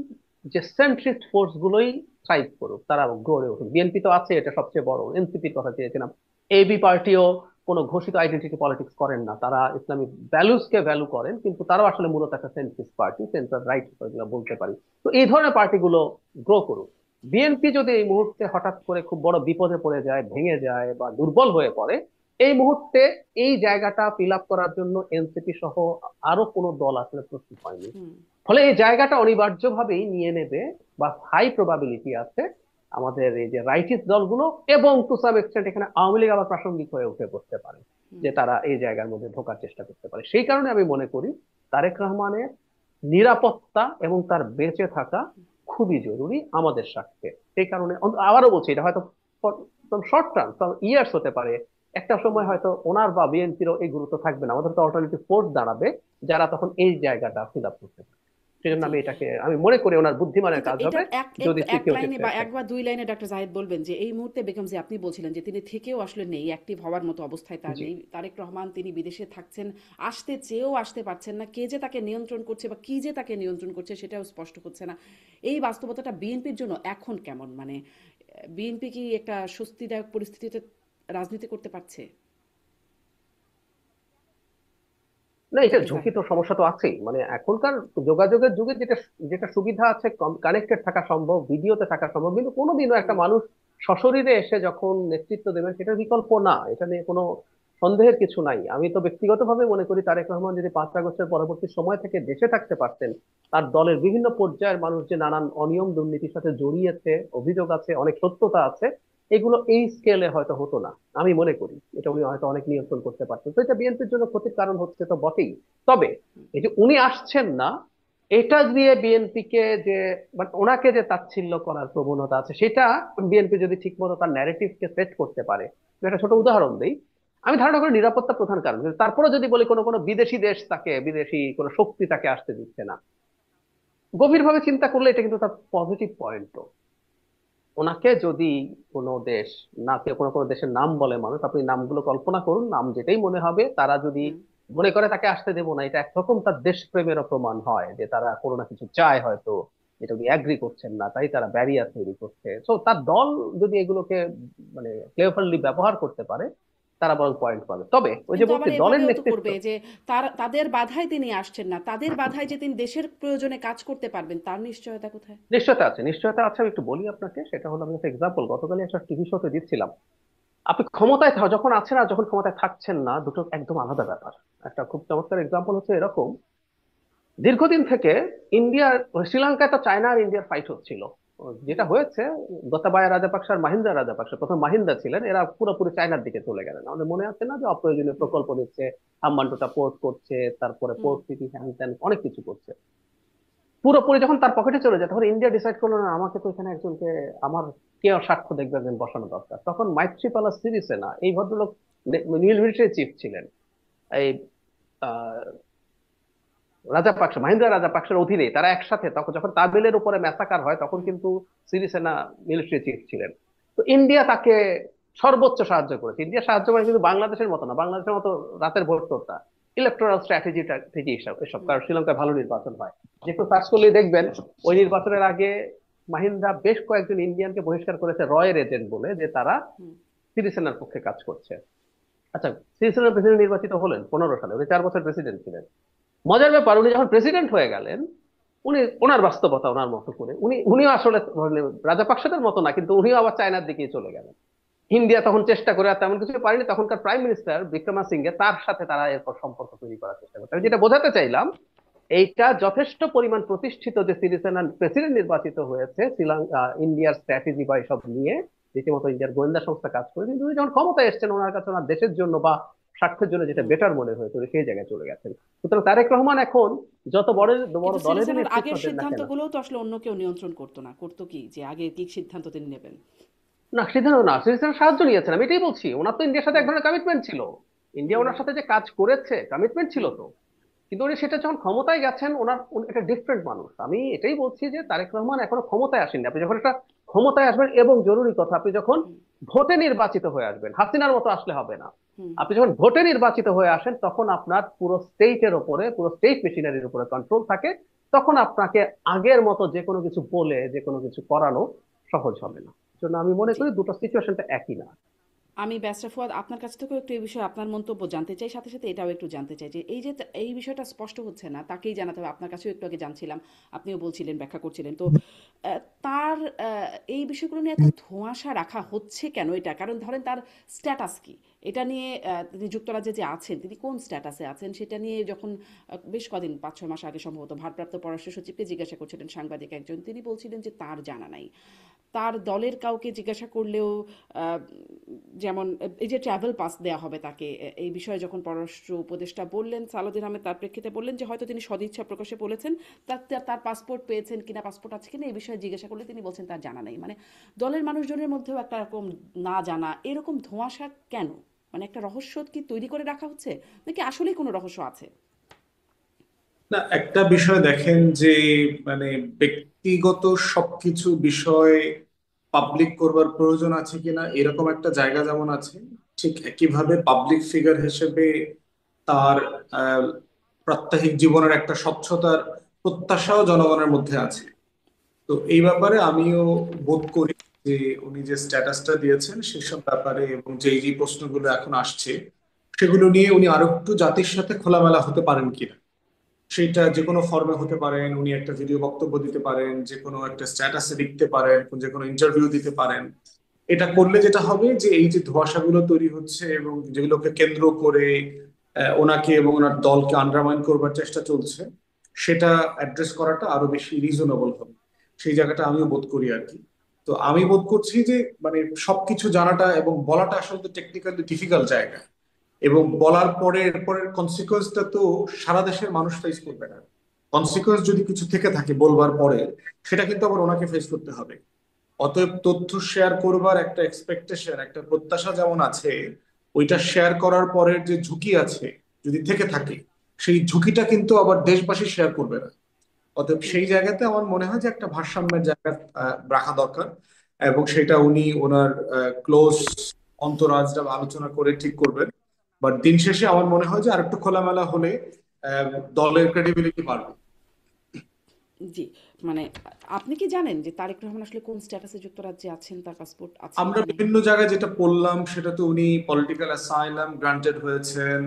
Speaker 2: যে সেন্ট্রিস্ট ফোর্স গুলোই থ্রাইভ করুক, তারা গড়ে উঠুক। বিএনপি তো আছে, এটা সবচেয়ে বড়। এনসিপির কথা চেয়েছিলাম। এবি পার্টিও কোনো ঘোষিত আইডেন্টিটি পলিটিক্স করেন না, তারা ইসলামিক ভ্যালুস কে ভ্যালু করেন, কিন্তু তারাও আসলে মূলত একটা সেন্ট্রিস্ট পার্টি, সেন্টার রাইট বলতে পারি। তো এই ধরনের পার্টিগুলো গ্রো করুক। বিএনপি যদি এই মুহূর্তে হঠাৎ করে খুব বড় বিপদে পড়ে যায়, ভেঙে যায় বা দুর্বল হয়ে পড়ে, এই মুহূর্তে এই জায়গাটা ফিল আপ করার জন্য এনসিপি সহ আরো কোনো দল আসলে প্রস্তুত হয়নি।
Speaker 1: হুম।
Speaker 2: ফলে এই জায়গাটা অনিবার্যভাবেই নিয়ে নেবে, বা হাই প্রবাবিলিটি আছে আমাদের এই যে রাইটিস্ট দলগুলো, এবং টু সাম এক্সটেন্ট এখানে আওয়ামী লীগ আবার প্রাসঙ্গিক হয়ে উঠে পড়তে পারে,
Speaker 1: হুম।
Speaker 2: যে তারা এই জায়গার মধ্যে ঢোকার চেষ্টা করতে পারে। সেই কারণে আমি মনে করি তারেক রহমানের নিরাপত্তা এবং তার বেঁচে থাকা খুবই জরুরি আমাদের স্বার্থে। সেই কারণে আবারও বলছি, এটা হয়তো শর্ট টার্ম, ইয়ার্স হতে পারে, একটা সময় হয়তো ওনার বা বিএনপিরও এই গুরুত্ব থাকবে না, আমাদের তো অল্টারনেটিভ ফোর্স দাঁড়াবে যারা তখন এই জায়গাটা ফিল আপ করতে পারে। সেজন্য
Speaker 1: জি।
Speaker 2: আমি মনে করি ওনার বুদ্ধিমানের
Speaker 1: কিন্তু
Speaker 2: কাজ হবে
Speaker 1: এটার এক এক
Speaker 2: যদি
Speaker 1: এক
Speaker 2: সিকিউরিটি
Speaker 1: লাইনে বা
Speaker 2: থ্রেট
Speaker 1: এক
Speaker 2: থাকে।
Speaker 1: বা দুই লাইনে ডক্টর জাহিদ বলবেন যে এই মুহূর্তে বেগম জি, আপনি বলছিলেন যে তিনি থেকেও আসলে নেই, অ্যাক্টিভ হওয়ার মতো অবস্থায় তার
Speaker 2: জি।
Speaker 1: নেই। তারেক রহমান তিনি বিদেশে থাকছেন, আসতে চেয়েও আসতে পারছেন না। কে যে তাকে নিয়ন্ত্রণ করছে বা কি যে তাকে নিয়ন্ত্রণ করছে সেটাও স্পষ্ট হচ্ছে না। এই বাস্তবতাটা বিএনপির জন্য এখন কেমন, মানে বিএনপি কি একটা স্বস্তিদায়ক পরিস্থিতিতে রাজনীতি করতে পারছে?
Speaker 2: না, এটা
Speaker 1: ডক্টর
Speaker 2: ঝুঁকি
Speaker 1: জাহিদ।
Speaker 2: তো, সমস্যা তো আছেই। মানে এখনকার যোগাযোগের যুগে যেটা যেটা সুবিধা আছে, কানেক্টেড থাকা সম্ভব, ভিডিওতে থাকা সম্ভব, কিন্তু কোনোদিনও একটা
Speaker 1: হুম।
Speaker 2: মানুষ সশরীরে এসে যখন নেতৃত্ব দেবেন সেটার বিকল্প না, এটা নিয়ে কোনো সন্দেহের কিছু নাই। আমি তো ব্যক্তিগতভাবে মনে করি তারেক রহমান যদি 5 আগস্টের পরবর্তী সময় থেকে দেশে থাকতে পারতেন, তার দলের বিভিন্ন পর্যায়ের মানুষ যে নানান অনিয়ম দুর্নীতির সাথে জড়িয়েছে, অভিযোগ আছে, অনেক সত্যতা আছে, এগুলো এই স্কেলে হয়তো হতো না। আমি মনে করি এটা উনি হয়তো অনেক নিয়ন্ত্রণ করতে পারতেন। তো এটা বিএনপির জন্য ক্ষতির কারণ হচ্ছে তো বটেই। তবে এই যে উনি আসছেন না, এটা দিয়ে বিএনপি কে যে, মানে ওনাকে যে তাচ্ছিল্য করার প্রবণতা আছে, সেটা বিএনপি যদি ঠিকমতো তার ন্যারেটিভকে সেট করতে পারে। একটা ছোট উদাহরণ দেই। আমি ধারণা করি নিরাপত্তা প্রধান কারণ, কিন্তু তারপরে যদি বলি কোনো কোনো বিদেশি দেশ তাকে, বিদেশি কোনো শক্তি তাকে আসতে দিচ্ছে না, গভীরভাবে চিন্তা করলে এটা কিন্তু তার পজিটিভ পয়েন্ট। ওনাকে যদি কোনো দেশ, না কেউ কোনো কোনো দেশের নাম বলে মানুষ, আপনি নামগুলো কল্পনা করুন, নাম যেটাই মনে হবে, তারা যদি
Speaker 1: হুম।
Speaker 2: মনে করে তাকে আসতে দেবো না, এটা একরকম তার দেশপ্রেমেরও প্রমাণ হয় যে তারা কোনো না কিছু চায় হয়তো, এটা উনি অ্যাগ্রি করছেন না, তাই তারা ব্যারিয়ার তৈরি করছে। তো তার দল যদি এগুলোকে মানে ক্লেভারলি ব্যবহার করতে পারে, তারা বরং পয়েন্ট পাবে। তবে ওই যে
Speaker 1: কিন্তু
Speaker 2: বলছি,
Speaker 1: আবার
Speaker 2: দলের
Speaker 1: এভাবেও তো
Speaker 2: নেতৃত্ব।
Speaker 1: করবে যে তাদের বাধায় তিনি আসছেন না, তাদের বাধায় যে তিনি দেশের প্রয়োজনে কাজ করতে পারবেন তার নিশ্চয়তা কোথায়?
Speaker 2: নিশ্চয়তা আছে, নিশ্চয়তা আছে। আমি একটু বলি আপনাকে, সেটা হলো, আমি একটা এক্সাম্পল গতকালই একটা টিভি শোতে দিচ্ছিলাম। আপনি ক্ষমতায় যখন আছেন আর যখন ক্ষমতায় থাকছেন না, দুটো একদম আলাদা ব্যাপার। একটা খুব চমৎকার এক্সাম্পল হচ্ছে এরকম, দীর্ঘদিন থেকে ইন্ডিয়ার, শ্রীলঙ্কায় তো চায়না আর ইন্ডিয়ার ফাইট হচ্ছিল।
Speaker 1: হুম।
Speaker 2: যেটা হয়েছে, গোতাবায়া রাজাপাকসা আর মাহিন্দা রাজাপাকসা, প্রথম মাহিন্দা ছিলেন, এরা পুরোপুরি চায়নার দিকে চলে গেলেন। আমাদের মনে আছে না যে অপ্রয়োজনীয়
Speaker 1: হুম।
Speaker 2: প্রকল্প দিচ্ছে, হাম্বানটোটা পোর্ট করছে, তারপরে
Speaker 1: হুম।
Speaker 2: পোর্ট সিটি হ্যান ত্যান অনেক কিছু করছে। পুরোপুরি যখন তার পকেটে চলে যায়, তখন ইন্ডিয়া ডিসাইড করলো না, আমাকে তো এখানে একজনকে, আমার কে স্বার্থ দেখবে একজন বসানো দরকার। তখন মাইত্রীপালা সিরিসেনা, এই ভদ্রলোক মিলিটারি চিফ ছিলেন, এই আহ, রাজাপাকসা, মাহিন্দা রাজাপাকসার অধীনে, তারা একসাথে তখন যখন তামিলের উপরে ম্যাসাকার হয়, তখন
Speaker 1: হুম।
Speaker 2: কিন্তু সিরিসেনা মিলিটারি চিফ ছিলেন। তো ইন্ডিয়া তাকে সর্বোচ্চ সাহায্য করেছে। ইন্ডিয়া সাহায্য করে, কিন্তু বাংলাদেশের মতো না, বাংলাদেশের মতো রাতের ভোট তোরটা ইলেকটোরাল স্ট্র্যাটেজিটা থেকে এসব
Speaker 1: হুম।
Speaker 2: কারণ শ্রীলঙ্কায় ভালো নির্বাচন হয়, যেহেতু সার্চ করলেই দেখবেন। ওই নির্বাচনের আগে মাহিন্দা বেশ কয়েকজন ইন্ডিয়ানকে বহিষ্কার করেছে রয়ের এজেন্ট বলে, যে তারা
Speaker 1: হুম।
Speaker 2: সিরিসেনার পক্ষে কাজ করছে। আচ্ছা, সিরিসেনার প্রেসিডেন্ট নির্বাচিত হলেন 15 সালে, উনি 4 বছর প্রেসিডেন্ট ছিলেন। মজার ব্যাপার, উনি যখন প্রেসিডেন্ট হয়ে গেলেন, উনি ওনার বাস্তবতা ওনার মতো করে, উনিও আসলে মানে রাজাপাকসাদের মতো না, কিন্তু উনিও আবার চায়নার দিকেই চলে গেলেন। ইন্ডিয়া তখন চেষ্টা করে আর তেমন কিছু পারেনি, তখনকার প্রাইম মিনিস্টার বিক্রমাসিঙ্ঘে তার সাথে তারা এরপর সম্পর্ক তৈরি করার চেষ্টা করছে। আমি
Speaker 1: হুম।
Speaker 2: যেটা বোঝাতে চাইলাম, এইটা যথেষ্ট পরিমাণ প্রতিষ্ঠিত যে সিরিসেনা প্রেসিডেন্ট নির্বাচিত হয়েছে, শ্রীলঙ্কা ইন্ডিয়ার স্ট্র্যাটেজি বা এসব নিয়ে রীতিমতো ইন্ডিয়ার গোয়েন্দা সংস্থা কাজ করে, কিন্তু উনি যখন ক্ষমতায় এসেছেন, ওনার কাছে ওনার দেশের জন্য বা স্বার্থের জন্য যেটা
Speaker 1: হুম।
Speaker 2: বেটার মনে হয়েছে, উনি সেই জায়গায় চলে গেছেন। সুতরাং তারেক রহমান এখন যত
Speaker 1: হুম।
Speaker 2: বড় বড়
Speaker 1: কিন্তু
Speaker 2: দলেরই
Speaker 1: সিরিসেনার
Speaker 2: নেতৃত্ব
Speaker 1: আগের
Speaker 2: দেন না কেন,
Speaker 1: সিদ্ধান্তগুলোও তো আসলে অন্য কেউ নিয়ন্ত্রণ করতো না, করতো কি যে আগে কি সিদ্ধান্ত তিনি নেবেন?
Speaker 2: না সিদ্ধান্ত না, সিরিসেনা সাহায্য নিয়েছেন, আমি এটাই বলছি। ওনার তো ইন্ডিয়ার সাথে
Speaker 1: হুম।
Speaker 2: এক ধরনের কমিটমেন্ট ছিল, ইন্ডিয়া
Speaker 1: হুম।
Speaker 2: ওনার সাথে যে কাজ করেছে, কমিটমেন্ট ছিল
Speaker 1: হুম।
Speaker 2: তো। কিন্তু উনি সেটা যখন ক্ষমতায় গেছেন, উনি একটা ডিফারেন্ট মানুষ। আমি এটাই বলছি যে তারেক রহমান এখনো ক্ষমতায় আসেননি। আপনি যখন একটা ক্ষমতায় আসবেন, এবং জরুরি কথা, আপনি যখন
Speaker 1: হুম
Speaker 2: ভোটে নির্বাচিত হয়ে আসবেন, হাসিনার মতো আসলে হবে না।
Speaker 1: হুম
Speaker 2: আপনি যখন ভোটে নির্বাচিত হয়ে আসেন, তখন আপনার পুরো স্টেটের উপরে, পুরো স্টেট মেশিনারির উপরে কন্ট্রোল থাকে। তখন আপনাকে আগের মতো যে কোনো কিছু বলে যে কোনো কিছু করানো সহজ হবে না। জন্য আমি মনে
Speaker 1: জি।
Speaker 2: করি দুটো সিচুয়েশনটা একই না।
Speaker 1: আমি ব্যারিস্টার ফুয়াদ আপনার কাছ থেকেও একটু এই বিষয়ে আপনার মন্তব্য জানতে চাই, সাথে সাথে এটাও একটু জানতে চাই যে এই যে এই বিষয়টা স্পষ্ট হচ্ছে না, তাকেই জানাতে হবে। আপনার কাছেও একটু আগে জানছিলাম, আপনিও বলছিলেন, ব্যাখ্যা করছিলেন। তো তার এই বিষয়গুলো নিয়ে এত ধোঁয়াশা রাখা হচ্ছে কেন? এটা কারণ ধরেন তার স্ট্যাটাস কি, এটা নিয়ে তিনি যুক্তরাজ্যে যে আছেন, তিনি কোন স্ট্যাটাসে আছেন সেটা নিয়ে যখন বেশ কদিন 5-6 মাস আগে সম্ভবত ভারপ্রাপ্ত পররাষ্ট্র সচিবকে জিজ্ঞাসা করছিলেন সাংবাদিক একজন, তিনি বলছিলেন যে তার জানা নাই। তার দলের কাউকে জিজ্ঞাসা করলেও আহ, যেমন এই যে ট্রাভেল পাস দেওয়া হবে তাকে, এই বিষয়ে যখন পররাষ্ট্র উপদেষ্টা বললেন সালাউদ্দিন আহমেদ, তার প্রেক্ষিতে বললেন যে হয়তো তিনি সদিচ্ছা প্রকাশে বলেছেন, তার পাসপোর্ট পেয়েছেন কিনা, পাসপোর্ট আছে কিনা, এই বিষয়ে জিজ্ঞাসা করলে তিনি বলছেন তার জানা নেই। মানে দলের মানুষজনের মধ্যেও একটা রকম না জানা, এরকম ধোঁয়াশা কেন? মানে একটা রহস্য কি তৈরি করে রাখা হচ্ছে, নাকি আসলেই কোনো রহস্য আছে?
Speaker 3: না, একটা বিষয় দেখেন যে মানে ব্যক্তিগত সবকিছু বিষয় পাবলিক করবার প্রয়োজন আছে কিনা এরকম একটা জায়গা যেমন আছে, ঠিক একইভাবে পাবলিক ফিগার হিসেবে তার আহ, প্রাত্যহিক জীবনের একটা স্বচ্ছতার প্রত্যাশাও জনগণের মধ্যে আছে। তো এই ব্যাপারে আমিও বোধ করি যে উনি যে স্ট্যাটাসটা দিয়েছেন সেসব ব্যাপারে এবং যেই যে প্রশ্নগুলো এখন আসছে সেগুলো নিয়ে উনি আরো একটু জাতির সাথে খোলামেলা হতে পারেন কিনা। সেটা যে কোনো ফর্মে হতে পারেন, উনি একটা ভিডিও বক্তব্য দিতে পারেন, যে কোনো একটা স্ট্যাটাসে লিখতে পারেন, যে কোনো ইন্টারভিউ দিতে পারেন। এটা করলে যেটা হবে যে এই যে ধোঁয়াশাগুলো তৈরি হচ্ছে এবং যেগুলোকে কেন্দ্র করে ওনাকে এবং ওনার দলকে আন্ডারমাইন করবার চেষ্টা চলছে, সেটা অ্যাড্রেস করাটা আরো বেশি রিজনেবল হবে। সেই জায়গাটা আমিও বোধ করি আর কি। তো আমি বোধ করছি যে মানে সবকিছু জানাটা এবং বলাটা আসলে টেকনিক্যালি ডিফিকাল্ট জায়গা, এবং বলার পরে এরপরের কনসিকোয়েন্সটা তো সারা দেশের মানুষ ফেস করবে না। কনসিকোয়েন্স যদি কিছু থেকে থাকে বলবার পরে, সেটা কিন্তু আবার ওনাকে ফেস করতে হবে। অতএব তথ্য শেয়ার করবার একটা এক্সপেকটেশন, একটা প্রত্যাশা যেমন আছে, ওইটা শেয়ার করার পরের যে ঝুঁকি আছে যদি থেকে থাকে, সেই ঝুঁকিটা কিন্তু আবার দেশবাসী শেয়ার করবে না। অতএব
Speaker 1: হুম
Speaker 3: সেই জায়গাতে আমার মনে হয় যে একটা ভারসাম্যের জায়গা রাখা দরকার, এবং সেটা উনি ওনার ক্লোজ অন্তরাজরা আলোচনা করে ঠিক করবেন। বাট দিন শেষে আমার মনে হয় যে আরেকটু খোলামেলা হলে আহ, দলের ক্রেডিবিলিটি বাড়বে।
Speaker 1: জি। মানে আপনি কি জানেন যে তারেক রহমান আসলে কোন স্ট্যাটাসে যুক্তরাজ্যে আছেন, তার পাসপোর্ট আছে
Speaker 3: আমরা
Speaker 1: কি নাই?
Speaker 3: বিভিন্ন জায়গায় যেটা পড়লাম সেটা তো উনি পলিটিক্যাল অ্যাসাইলাম গ্রান্টেড হয়েছেন।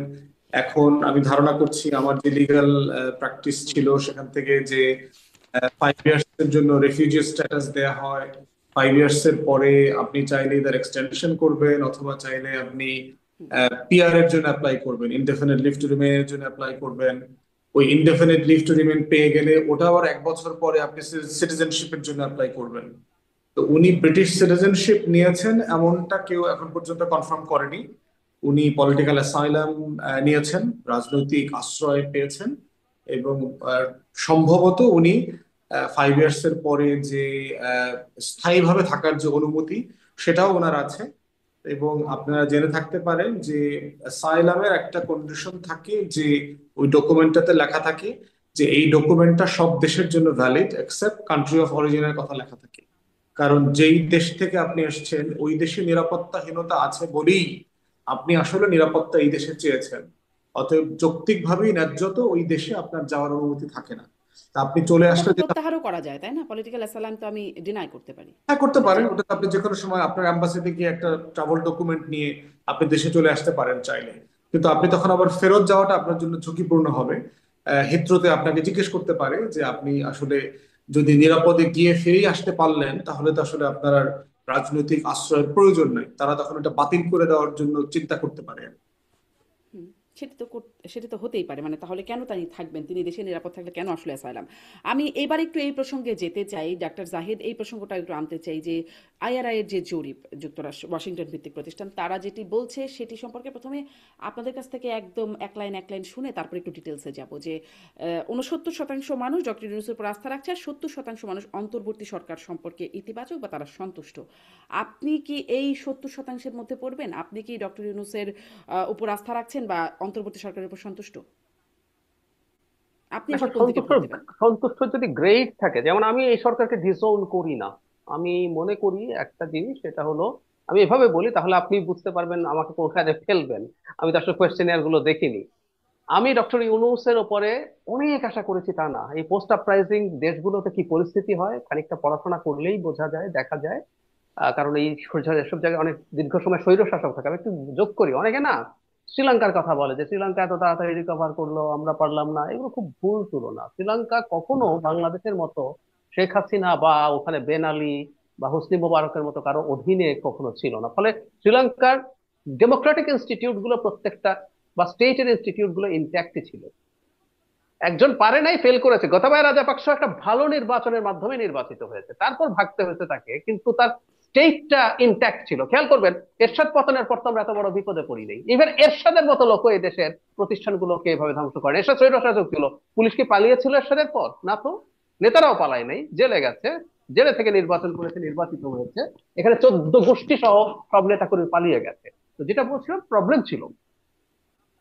Speaker 3: এখন আমি ধারণা করছি আমার যে লিগ্যাল প্র্যাকটিস
Speaker 1: হুম
Speaker 3: ছিল সেখান থেকে যে 5 ইয়ার্স এর জন্য রেফিউজি স্ট্যাটাস দেয়া হয়। 5 ইয়ার্স এর পরে আপনি চাইলে তার এক্সটেনশন করবেন, অথবা চাইলে আপনি
Speaker 1: হুম
Speaker 3: পিআর এর জন্য অ্যাপ্লাই করবেন, ইনডেফিনিট লিভ টু রিমেইন এর জন্য অ্যাপ্লাই করবেন। ওই ইনডেফিনিট লিভ টু রিমেইন পেয়ে গেলে ওটা আবার 1 বছর পরে আপনি সিটিজেনশিপের জন্য অ্যাপ্লাই করবেন। তো উনি ব্রিটিশ সিটিজেনশিপ নিয়েছেন এমনটা কেউ এখন পর্যন্ত কনফার্ম করেনি। উনি পলিটিক্যাল অ্যাসাইলাম নিয়েছেন, রাজনৈতিক আশ্রয় পেয়েছেন, এবং আহ, সম্ভবত উনি 5 ইয়ার্স এর পরে যে আহ, স্থায়ীভাবে থাকার যে অনুমতি, সেটাও ওনার আছে। এবং আপনারা জেনে থাকতে পারেন যে অ্যাসাইলামের একটা কন্ডিশন থাকে যে ওই ডকুমেন্টটাতে লেখা থাকে যে এই ডকুমেন্টটা সব দেশের জন্য ভ্যালিড এক্সেপ্ট কান্ট্রি অফ অরিজিনের কথা লেখা থাকে। কারণ যেই দেশ থেকে আপনি এসেছেন ওই দেশে নিরাপত্তাহীনতা আছে বলেই আপনি আসলে নিরাপত্তা এই দেশে চেয়েছেন। অতএব যৌক্তিকভাবেই ন্যায্যত ওই দেশে আপনার যাওয়ার অনুমতি থাকে না। তা আপনি চলে
Speaker 1: ওটা
Speaker 3: আসলে
Speaker 1: তো
Speaker 3: যেটা,
Speaker 1: প্রত্যাহারও করা যায়, তাই না? পলিটিক্যাল অ্যাসাইলাম তো আমি ডিনাই করতে পারি।
Speaker 3: হ্যাঁ করতে
Speaker 1: মানে যে
Speaker 3: পারেন, ওটা আপনি যে কোনো সময় আপনার অ্যাম্বাসিতে গিয়ে একটা ট্রাভেল ডকুমেন্ট নিয়ে আপনি দেশে চলে আসতে পারেন চাইলে। কিন্তু আপনি তখন আবার ফেরত যাওয়াটা আপনার জন্য ঝুঁকিপূর্ণ হবে। হিথ্রোতে আপনাকে জিজ্ঞেস করতে পারে যে আপনি আসলে যদি নিরাপদে গিয়ে ফিরেই আসতে পারলেন তাহলে তো আসলে আপনার আর রাজনৈতিক আশ্রয়ের প্রয়োজন নেই, তারা তখন এটা বাতিল করে দেওয়ার জন্য চিন্তা করতে পারে।
Speaker 1: হুম, সেটা তো হতেই পারে। মানে তাহলে কেন তিনি থাকবেন? তিনি দেশে নিরাপদ থাকলে কেন আসলে অ্যাসাইলাম? আমি এবার একটু এই প্রসঙ্গে যেতে চাই। ডাক্তার জাহিদ, এই প্রসঙ্গটা একটু আনতে চাই যে আইআরআই এর যে জরিপ, যুক্তরাষ্ট্র ওয়াশিংটন ভিত্তিক প্রতিষ্ঠান, তারা যেটি বলছে সেটি সম্পর্কে প্রথমে আপনাদের কাছ থেকে একদম এক লাইন এক লাইন শুনে তারপর একটু ডিটেলসে যাব যে 69% মানুষ ডক্টর ইউনূসের উপর আস্থা রাখছে, আর 70% মানুষ অন্তর্বর্তী সরকার সম্পর্কে ইতিবাচক বা তারা সন্তুষ্ট। আপনি কি এই 70%-এর মধ্যে পড়বেন? আপনি কি ডক্টর ইউনূসের উপর আস্থা রাখছেন বা অন্তর্বর্তী সরকারের উপর সন্তুষ্ট? আপনি
Speaker 2: দেখো,
Speaker 1: আসলে কোন দিকে ভোট দেবেন?
Speaker 2: সন্তুষ্ট যদি গ্রেড থাকে, যেমন আমি এই সরকারকে ডিসওন করি না। আমি মনে করি একটা জিনিস, সেটা হলো, আমি এভাবে বলি তাহলে আপনি বুঝতে পারবেন আমাকে কোনখানে ফেলবেন। আমি তো আসলে
Speaker 1: হুম,
Speaker 2: কোয়েশ্চেনিয়ার গুলো দেখিনি। আমি ডক্টর ইউনূসের ওপরে অনেক আশা করেছি তা না। এই পোস্ট আপরাইজিং দেশগুলোতে কি পরিস্থিতি হয় খানিকটা পড়াশোনা করলেই বোঝা যায়, দেখা যায়। কারণ এই এসব জায়গায় অনেক দীর্ঘ সময় স্বৈর শাসক থাকে। আমি একটু যোগ করি, অনেকে না শ্রীলঙ্কার কথা বলে যে শ্রীলঙ্কা এত তাড়াতাড়ি রিকভার করলো, আমরা পারলাম না। এগুলো খুব ভুল তুলনা। শ্রীলঙ্কা কখনো বাংলাদেশের মতো শেখ হাসিনা বা ওখানে বেন আলী বা হোসনি মোবারকের মতো কারো অধীনে কখনো ছিল না। ফলে শ্রীলঙ্কার ডেমোক্রেটিক ইনস্টিটিউট গুলো প্রত্যেকটা, বা স্টেটের ইনস্টিটিউট গুলো ইনট্যাক্টই ছিল। একজন পারে নাই, ফেল করেছে। গোতাবায়া রাজাপাকসে একটা ভালো নির্বাচনের মাধ্যমে নির্বাচিত হয়েছে, তারপর ভাগতে হয়েছে তাকে, কিন্তু তার স্টেটটা ইনট্যাক্ট ছিল। খেয়াল করবেন, এরশাদ পতনের পর তো আমরা এত বড় বিপদে পড়ি নাই। ইভেন এরশাদের মতো লোক এই দেশের প্রতিষ্ঠানগুলোকে এভাবে ধ্বংস করে। এরশাদ স্বৈরশাসক ছিল, পুলিশ কি পালিয়েছিল এরশাদের পর? না তো। নেতারাও পালায় নাই, জেলে গেছে, জেলে থেকে নির্বাচন করেছে, নির্বাচিত হয়েছে। এখানে 14 গোষ্ঠী সহ সব নেতা করে পালিয়ে গেছে। তো যেটা বলছিলাম, প্রবলেম ছিল,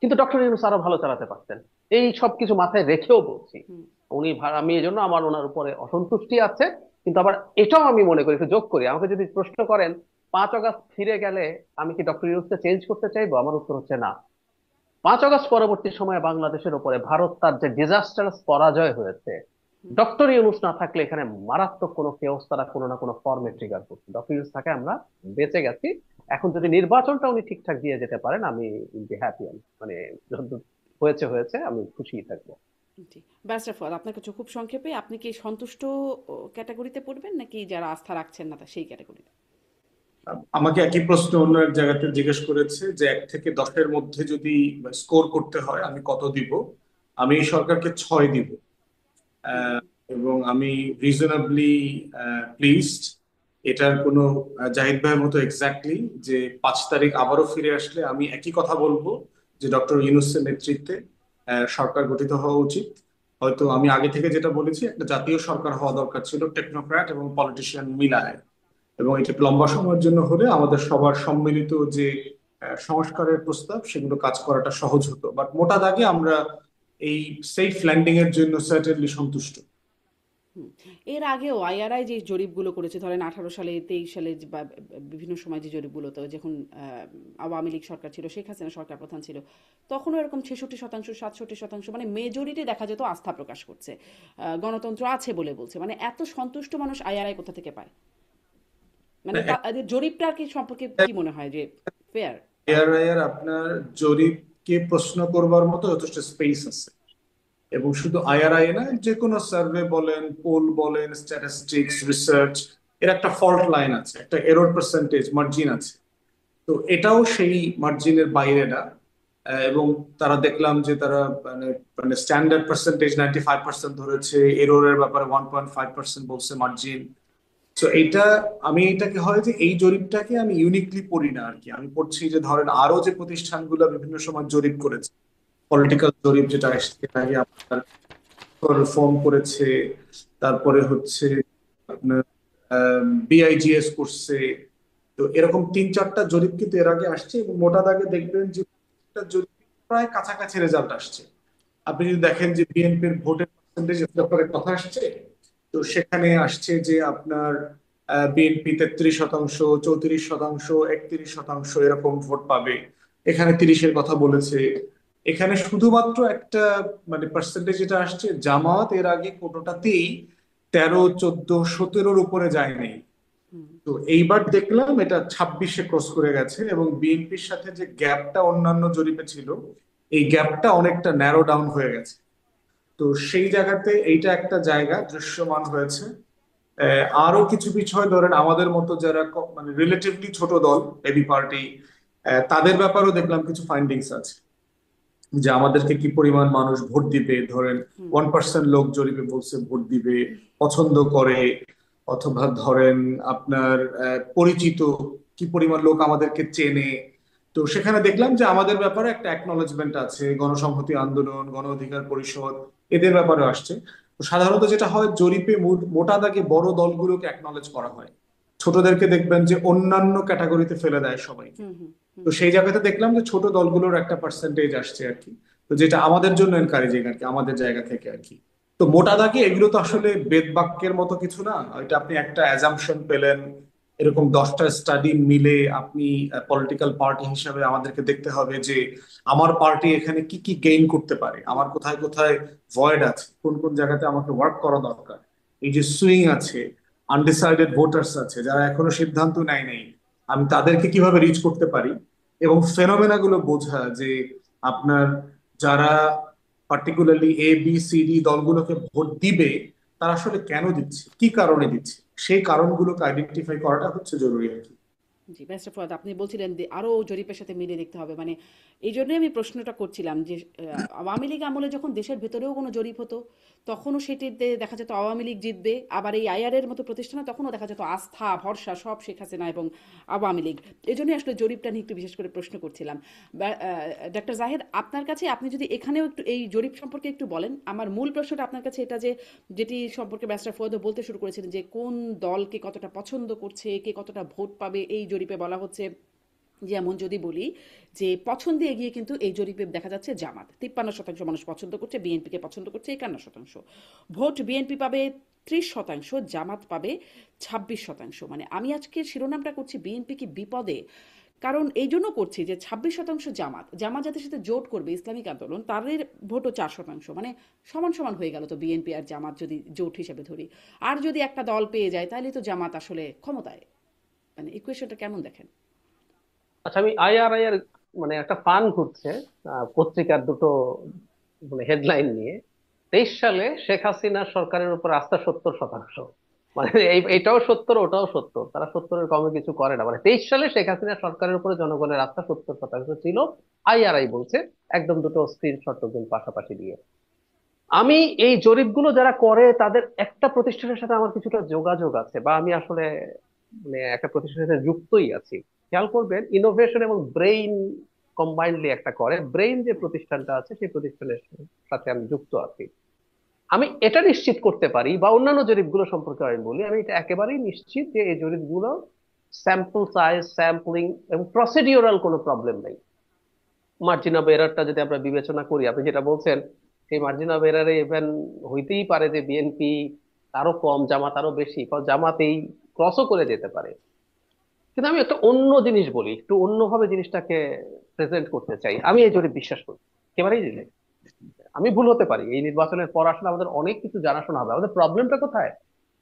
Speaker 2: কিন্তু ডক্টর ইউনূস আরো ভালো চালাতে পারতেন। এই সব কিছু মাথায় রেখেও বলছি,
Speaker 1: হুম,
Speaker 2: আমি এই জন্য আমার ওনার উপরে অসন্তুষ্টি আছে। কিন্তু আবার এটাও আমি মনে করি, একটু যোগ করি, আমাকে যদি প্রশ্ন করেন 5 আগস্ট ফিরে গেলে আমি কি ডক্টর ইউনূসকে চেঞ্জ করতে চাইবো, আমার উত্তর হচ্ছে না। 5 আগস্ট পরবর্তী সময়ে বাংলাদেশের উপরে ভারত তার যে ডিজাস্টারাস পরাজয় হয়েছে,
Speaker 1: হুম।
Speaker 2: ডক্টর ইউনূস না থাকলে এখানে মারাত্মক কোনো কেওস তারা কোনো না কোনো ফর্মে ট্রিগার করছে। ডক্টর ইউনূস থাকে আমরা বেঁচে গেছি। এখন যদি নির্বাচনটা উনি ঠিকঠাক দিয়ে যেতে পারেন, আমি হ্যাপি। মানে যতদূর হয়েছে হয়েছে, আমি খুশিই থাকবো।
Speaker 1: জি। ব্যারিস্টার ফুয়াদ, আপনার কাছে খুব সংক্ষেপে, আপনি কি সন্তুষ্ট ক্যাটাগরিতে পড়বেন নাকি যারা আস্থা রাখছেন না সেই ক্যাটাগরিতে?
Speaker 3: আমাকে একই প্রশ্ন অন্য এক জায়গাতে জিজ্ঞেস করেছে যে 1 থেকে 10-এর মধ্যে যদি স্কোর করতে হয় আমি কত দিব। আমি এই সরকারকে 6 দিব।
Speaker 1: হুম,
Speaker 3: আহ, এবং আমি রিজনেবলি প্লিজড। এটার কোনো জাহিদ ভাইয়ের মতো এক্স্যাক্টলি যে 5 তারিখ আবারও ফিরে আসলে আমি একই কথা বলবো যে ডক্টর ইউনূসের নেতৃত্বে সরকার গঠিত হওয়া উচিত। হয়তো আমি আগে থেকে যেটা বলেছি, একটা জাতীয় সরকার হওয়া দরকার ছিল, টেকনোক্র্যাট এবং পলিটিশিয়ান মিলায়। এবং এটা লম্বা সময়ের জন্য হলে আমাদের সবার সম্মিলিত যে সংস্কারের প্রস্তাব, সেগুলো কাজ করাটা সহজ হতো। বাট মোটা দাগে আমরা এই সেফ ল্যান্ডিং এর জন্য সার্টেনলি সন্তুষ্ট।
Speaker 1: হুম। এর আগেও আইআরআই যে জরিপগুলো করেছে, ধরেন 18 সালে, 23 সালে, বা বিভিন্ন সময় যে জরিপগুলোতে, যখন আওয়ামী লীগ সরকার ছিল, শেখ হাসিনা সরকার প্রধান ছিল, তখনও এরকম 66%, 67%, মানে মেজরিটি দেখা যেত আস্থা প্রকাশ করছে, গণতন্ত্র আছে বলে বলছে। মানে এত সন্তুষ্ট মানুষ আইআরআই কোথা থেকে পায়? মানে এদের জরিপটার কি সম্পর্কে কি মনে হয় যে ফেয়ার?
Speaker 3: এআরআই আপনার জরিপকে প্রশ্ন করবার মতো যথেষ্ট স্পেস আছে। এবং শুধু আইআরআই না, যে কোনো সার্ভে বলেন, পোল বলেন, স্ট্যাটিস্টিক্স রিসার্চ, এর একটা ফল্ট লাইন আছে, একটা এরর পার্সেন্টেজ মার্জিন আছে। তো এটাও সেই মার্জিনের বাইরে না। এবং তারা দেখলাম যে তারা মানে মানে স্ট্যান্ডার্ড পার্সেন্টেজ 95% ধরেছে, এররের ব্যাপারে 1.5% বলছে মার্জিন। তো এইটা, আমি এটাকে হয় যে এই জরিপটাকে আমি ইউনিকলি পড়ি না আর কি। আমি পড়ছি যে ধরেন আরো যে প্রতিষ্ঠানগুলো বিভিন্ন সময় জরিপ করেছে, পলিটিক্যাল জরিপ যেটা আসছে, এর আগে আপনার রিফর্ম করেছে, তারপরে হচ্ছে আপনার বিআইজিএস করছে। তো এরকম 3-4টা জরিপ কিন্তু এর আগে আসছে, এবং মোটা দাগে দেখবেন যে প্রত্যেকটা জরিপ প্রায় কাছাকাছি রেজাল্ট আসছে। আপনি যদি দেখেন যে বিএনপির ভোটের পার্সেন্টেজ ব্যাপারে কথা আসছে, তো সেখানে আসছে যে আপনার বিএনপি 33%, 34%, 31% এরকম ভোট পাবে। এখানে 30-এর কথা বলেছে। এখানে শুধুমাত্র একটা মানে পার্সেন্টেজ যেটা আসছে, জামাত এর আগে কোনোটাতেই 13, 14, 17-র উপরে যায়নি।
Speaker 1: হুম,
Speaker 3: তো এইবার দেখলাম এটা 26-এ ক্রস করে গেছে, এবং বিএনপির সাথে যে গ্যাপটা অন্যান্য জরিপে ছিল, এই গ্যাপটা অনেকটা ন্যারো ডাউন হয়ে গেছে। তো সেই জায়গাতে এইটা একটা জায়গা দৃশ্যমান হয়েছে। আরো কিছু বিষয় ধরেন আমাদের মতো যারা মানে রিলেটিভলি ছোট দল, এবি পার্টি, তাদের ব্যাপারেও দেখলাম কিছু ফাইন্ডিংস আছে যে আমাদেরকে কি পরিমাণ মানুষ ভোট দিবে। ধরেন
Speaker 1: হুম,
Speaker 3: 1% লোক জরিপে বলছে ভোট দিবে, পছন্দ করে। অথবা ধরেন আপনার পরিচিত কি পরিমাণ লোক আমাদেরকে চেনে। তো সেখানে দেখলাম যে আমাদের ব্যাপারে একটা অ্যাকনলেজমেন্ট আছে, গণসংহতি আন্দোলন, গণ অধিকার পরিষদ, এদের ব্যাপারে আসছে। তো সাধারণত যেটা হয় জরিপে মোটা দাগে বড় দলগুলোকে অ্যাকনলেজ করা হয়, ছোটদেরকে দেখবেন যে অন্যান্য ক্যাটাগরিতে ফেলে দেয় সবাইকে।
Speaker 1: হুম, হুম, হুম,
Speaker 3: তো সেই জায়গাতে দেখলাম যে ছোট দলগুলোর একটা পার্সেন্টেজ আসছে আর কি। তো যেটা আমাদের জন্য এনকারেজিং আর কি, আমাদের জায়গা থেকে আর কি। তো মোটা দাগে এগুলো তো আসলে বেদ বাক্যের মতো কিছু না, এটা আপনি একটা অ্যাজাম্পশন পেলেন। এরকম 10টা স্টাডি মিলে আপনি পলিটিক্যাল পার্টি হিসাবে আমাদেরকে দেখতে হবে যে আমার পার্টি এখানে কি কি গেইন করতে পারে, আমার কোথায় কোথায় ভয়েড আছে, কোন কোন জায়গাতে আমাকে ওয়ার্ক করা দরকার। এই যে সুইং আছে, আনডিসাইডেড ভোটার্স আছে যারা এখনো সিদ্ধান্ত নেয় নাই, আমি তাদেরকে কিভাবে রিচ করতে পারি। এবং ফেনোমেনা গুলো বোঝা যে আপনার যারা পার্টিকুলারলি ABCD দলগুলোকে ভোট দিবে তারা আসলে কেন দিচ্ছে, কি কারণে দিচ্ছে, সেই কারণগুলোকে আইডেন্টিফাই করাটা হচ্ছে জরুরি আর কি।
Speaker 1: জি, ব্যারিস্টার ফুয়াদ, আপনি বলছিলেন যে আরো জরিপের সাথে মিলিয়ে দেখতে হবে, মানে এই জন্যই আমি প্রশ্নটা করছিলাম যে আওয়ামী লীগ আমলে যখন দেশের ভেতরেও কোনো জরিপ হতো তখনও সেটিতে দেখা যেত আওয়ামী লীগ জিতবে, আবার এই আইআরের মতো প্রতিষ্ঠানে তখনও দেখা যেত আস্থা ভরসা সব শেখ হাসিনা এবং আওয়ামী লীগ। এই জন্যই আসলে জরিপটা নিয়ে একটু বিশেষ করে প্রশ্ন করছিলাম। ডক্টর জাহেদ, আপনার কাছে আপনি যদি এখানেও একটু এই জরিপ সম্পর্কে একটু বলেন। আমার মূল প্রশ্নটা আপনার কাছে এটা যে যেটি সম্পর্কে ব্যারিস্টার ফুয়াদও বলতে শুরু করেছিলেন যে কোন দলকে কতটা পছন্দ করছে, কে কতটা ভোট পাবে এই জরিপে বলা হচ্ছে। যেমন যদি বলি যে পছন্দে এগিয়ে কিন্তু এই জরিপে দেখা যাচ্ছে জামাত 53% মানুষ পছন্দ করছে, বিএনপিকে পছন্দ করছে 51%। ভোট বিএনপি পাবে 30%, জামাত পাবে 26%। মানে আমি আজকে শিরোনামটা করছি বিএনপি কি বিপদে, কারণ এই জন্য করছি যে 26% জামাত, জামাত যাদের সাথে জোট করবে ইসলামিক আন্দোলন, তাদের ভোটও 4%, মানে সমান সমান হয়ে গেল তো বিএনপি আর জামাত যদি জোট হিসেবে ধরি। আর যদি একটা দল পেয়ে যায় তাহলে তো জামাত আসলে ক্ষমতায়, মানে ইকুয়েশনটা কেমন দেখেন?
Speaker 2: আচ্ছা, আমি আইআরআই এর মানে একটা ফান ঘুরছে পত্রিকার দুটো মানে হেডলাইন নিয়ে। 23 সালে শেখ হাসিনা সরকারের উপর আস্থা 70%। মানে এটাও 70, ওটাও 70, তারা 70-এর কমে কিছু করে না। মানে 23 সালে শেখ হাসিনা সরকারের উপরে জনগণের আস্থা 70% ছিল, আইআরআই বলছে। একদম দুটো স্ক্রিনশট একদম পাশাপাশি দিয়ে। আমি এই জরিপগুলো যারা করে তাদের একটা প্রতিষ্ঠানের সাথে আমার কিছুটা যোগাযোগ আছে, বা আমি আসলে মানে একটা প্রতিষ্ঠানের সাথে যুক্তই আছি। খেয়াল করবেন, ইনোভেশন এবং ব্রেইন কম্বাইন্ডলি একটা করে। ব্রেইন যে প্রতিষ্ঠানটা আছে সেই প্রতিষ্ঠানের সাথে আমি যুক্ত আছি। আমি এটা নিশ্চিত করতে পারি, বা অন্যান্য জরিপগুলো সম্পর্কে আমি বলি, আমি এটা একেবারেই নিশ্চিত যে এই জরিপগুলো স্যাম্পল সাইজ, স্যাম্পলিং এবং প্রসিডিওরাল কোনো প্রবলেম নেই। মার্জিন অফ এরারটা যদি আমরা বিবেচনা করি, আপনি যেটা বলছেন, সেই মার্জিন অফ এরারে ইভেন হইতেই পারে যে বিএনপি আরো কম, জামাত আরো বেশি, কারণ জামাত এই ক্রসও করে যেতে পারে। কিন্তু আমি একটা অন্য জিনিস বলি, একটু অন্যভাবে জিনিসটাকে প্রেজেন্ট করতে চাই। আমি এই জন্য বিশ্বাস করি একেবারেই দিলে, আমি ভুল হতে পারি। এই নির্বাচনের পর আসলে আমাদের অনেক কিছু জানাশোনা হবে। আমাদের প্রবলেমটা কোথায়?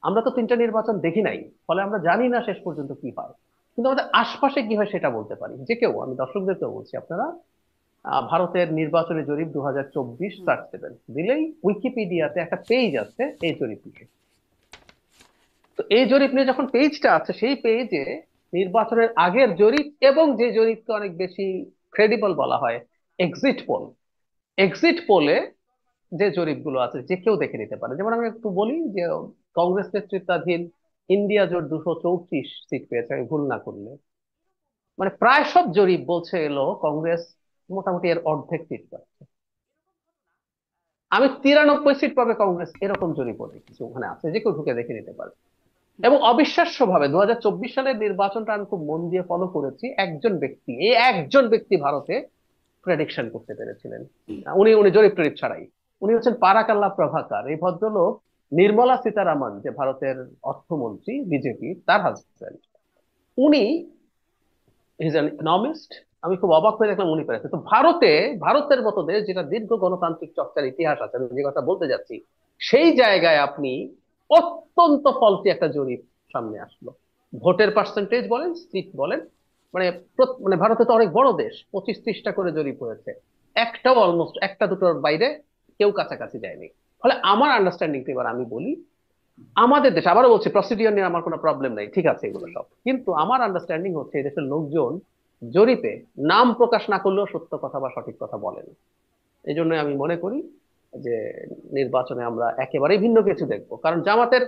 Speaker 2: আমরা তো 3টা নির্বাচন দেখি নাই, ফলে আমরা জানি না শেষ পর্যন্ত কি হয়। কিন্তু আমাদের আশপাশে কি হয় সেটা বলতে পারি। যে কেউ, আমি দর্শকদেরকেও বলছি, আপনারা ভারতের নির্বাচনী জরিপ 2024
Speaker 1: হুম।
Speaker 2: সার্চ দেবেন, দিলেই উইকিপিডিয়াতে একটা পেজ আছে এই জরিপ নিয়ে। তো এই জরিপ নিয়ে যখন পেজটা আছে, সেই পেজে নির্বাচনের আগের জরিপ এবং যে জরিপকে অনেক বেশি ক্রেডিবল বলা হয়, এক্সিট পোল, এক্সিট পোলে যে জরিপগুলো আছে যে কেউ দেখে নিতে পারে। যেমন আমি একটু বলি যে কংগ্রেস নেতৃত্বাধীন ইন্ডিয়া জোট 234 সিট পেয়েছে, আমি ভুল না করলে। মানে প্রায় সব জরিপ বলছে এলো কংগ্রেস মোটামুটি এর অর্ধেক সিট পাচ্ছে। আমি 93 সিট পাবে কংগ্রেস, এরকম জরিপও দেখেছি, ওখানে আছে, যে কেউ ঢুকে দেখে নিতে পারে। এবং অবিশ্বাস্য ভাবে 2024 সালের নির্বাচনটা আমি খুব মন দিয়ে ফলো করেছি। একজন ব্যক্তি, এই একজন ব্যক্তি ভারতে প্রেডিকশন করতে পেরেছিলেন। উনি উনি জরিপ টরিপ ছাড়াই। উনি হচ্ছেন পারাকাল্লা প্রভাকার। এই ভদ্রলোক নির্মলা সীতারামন, যে ভারতের অর্থমন্ত্রী বিজেপি, তার হাজবেন্ড। উনি ইজ অ্যান ইকোনমিস্ট। আমি খুব অবাক হয়ে দেখলাম উনি পেরেছে। তো ভারতে, ভারতের মতো দেশ যেটা দীর্ঘ গণতান্ত্রিক চর্চার ইতিহাস আছে, আমি যে কথা বলতে যাচ্ছি, সেই জায়গায় আপনি অত্যন্ত ফলসি একটা জরিপ সামনে আসলো। ভোটের পার্সেন্টেজ বলেন, সিট বলেন, মানে মানে ভারতে তো অনেক বড় দেশ, 25-30টা করে জরিপ হয়েছে, একটাও অলমোস্ট একটা দুটোর বাইরে কেউ কাছাকাছি যায়নি। ফলে আমার আন্ডারস্ট্যান্ডিং, এবার আমি বলি, আমাদের দেশে, আবারও বলছি, প্রসিডিওর নিয়ে আমার কোনো প্রবলেম নাই, ঠিক আছে এগুলো
Speaker 1: হুম।
Speaker 2: সব, কিন্তু আমার আন্ডারস্ট্যান্ডিং হচ্ছে এই দেশের লোকজন জরিপে নাম প্রকাশ না করলেও সত্য কথা বা সঠিক কথা বলেন। এই জন্য আমি মনে করি যে নির্বাচনে আমরা একেবারেই ভিন্ন কিছু দেখবো। কারণ জামাতের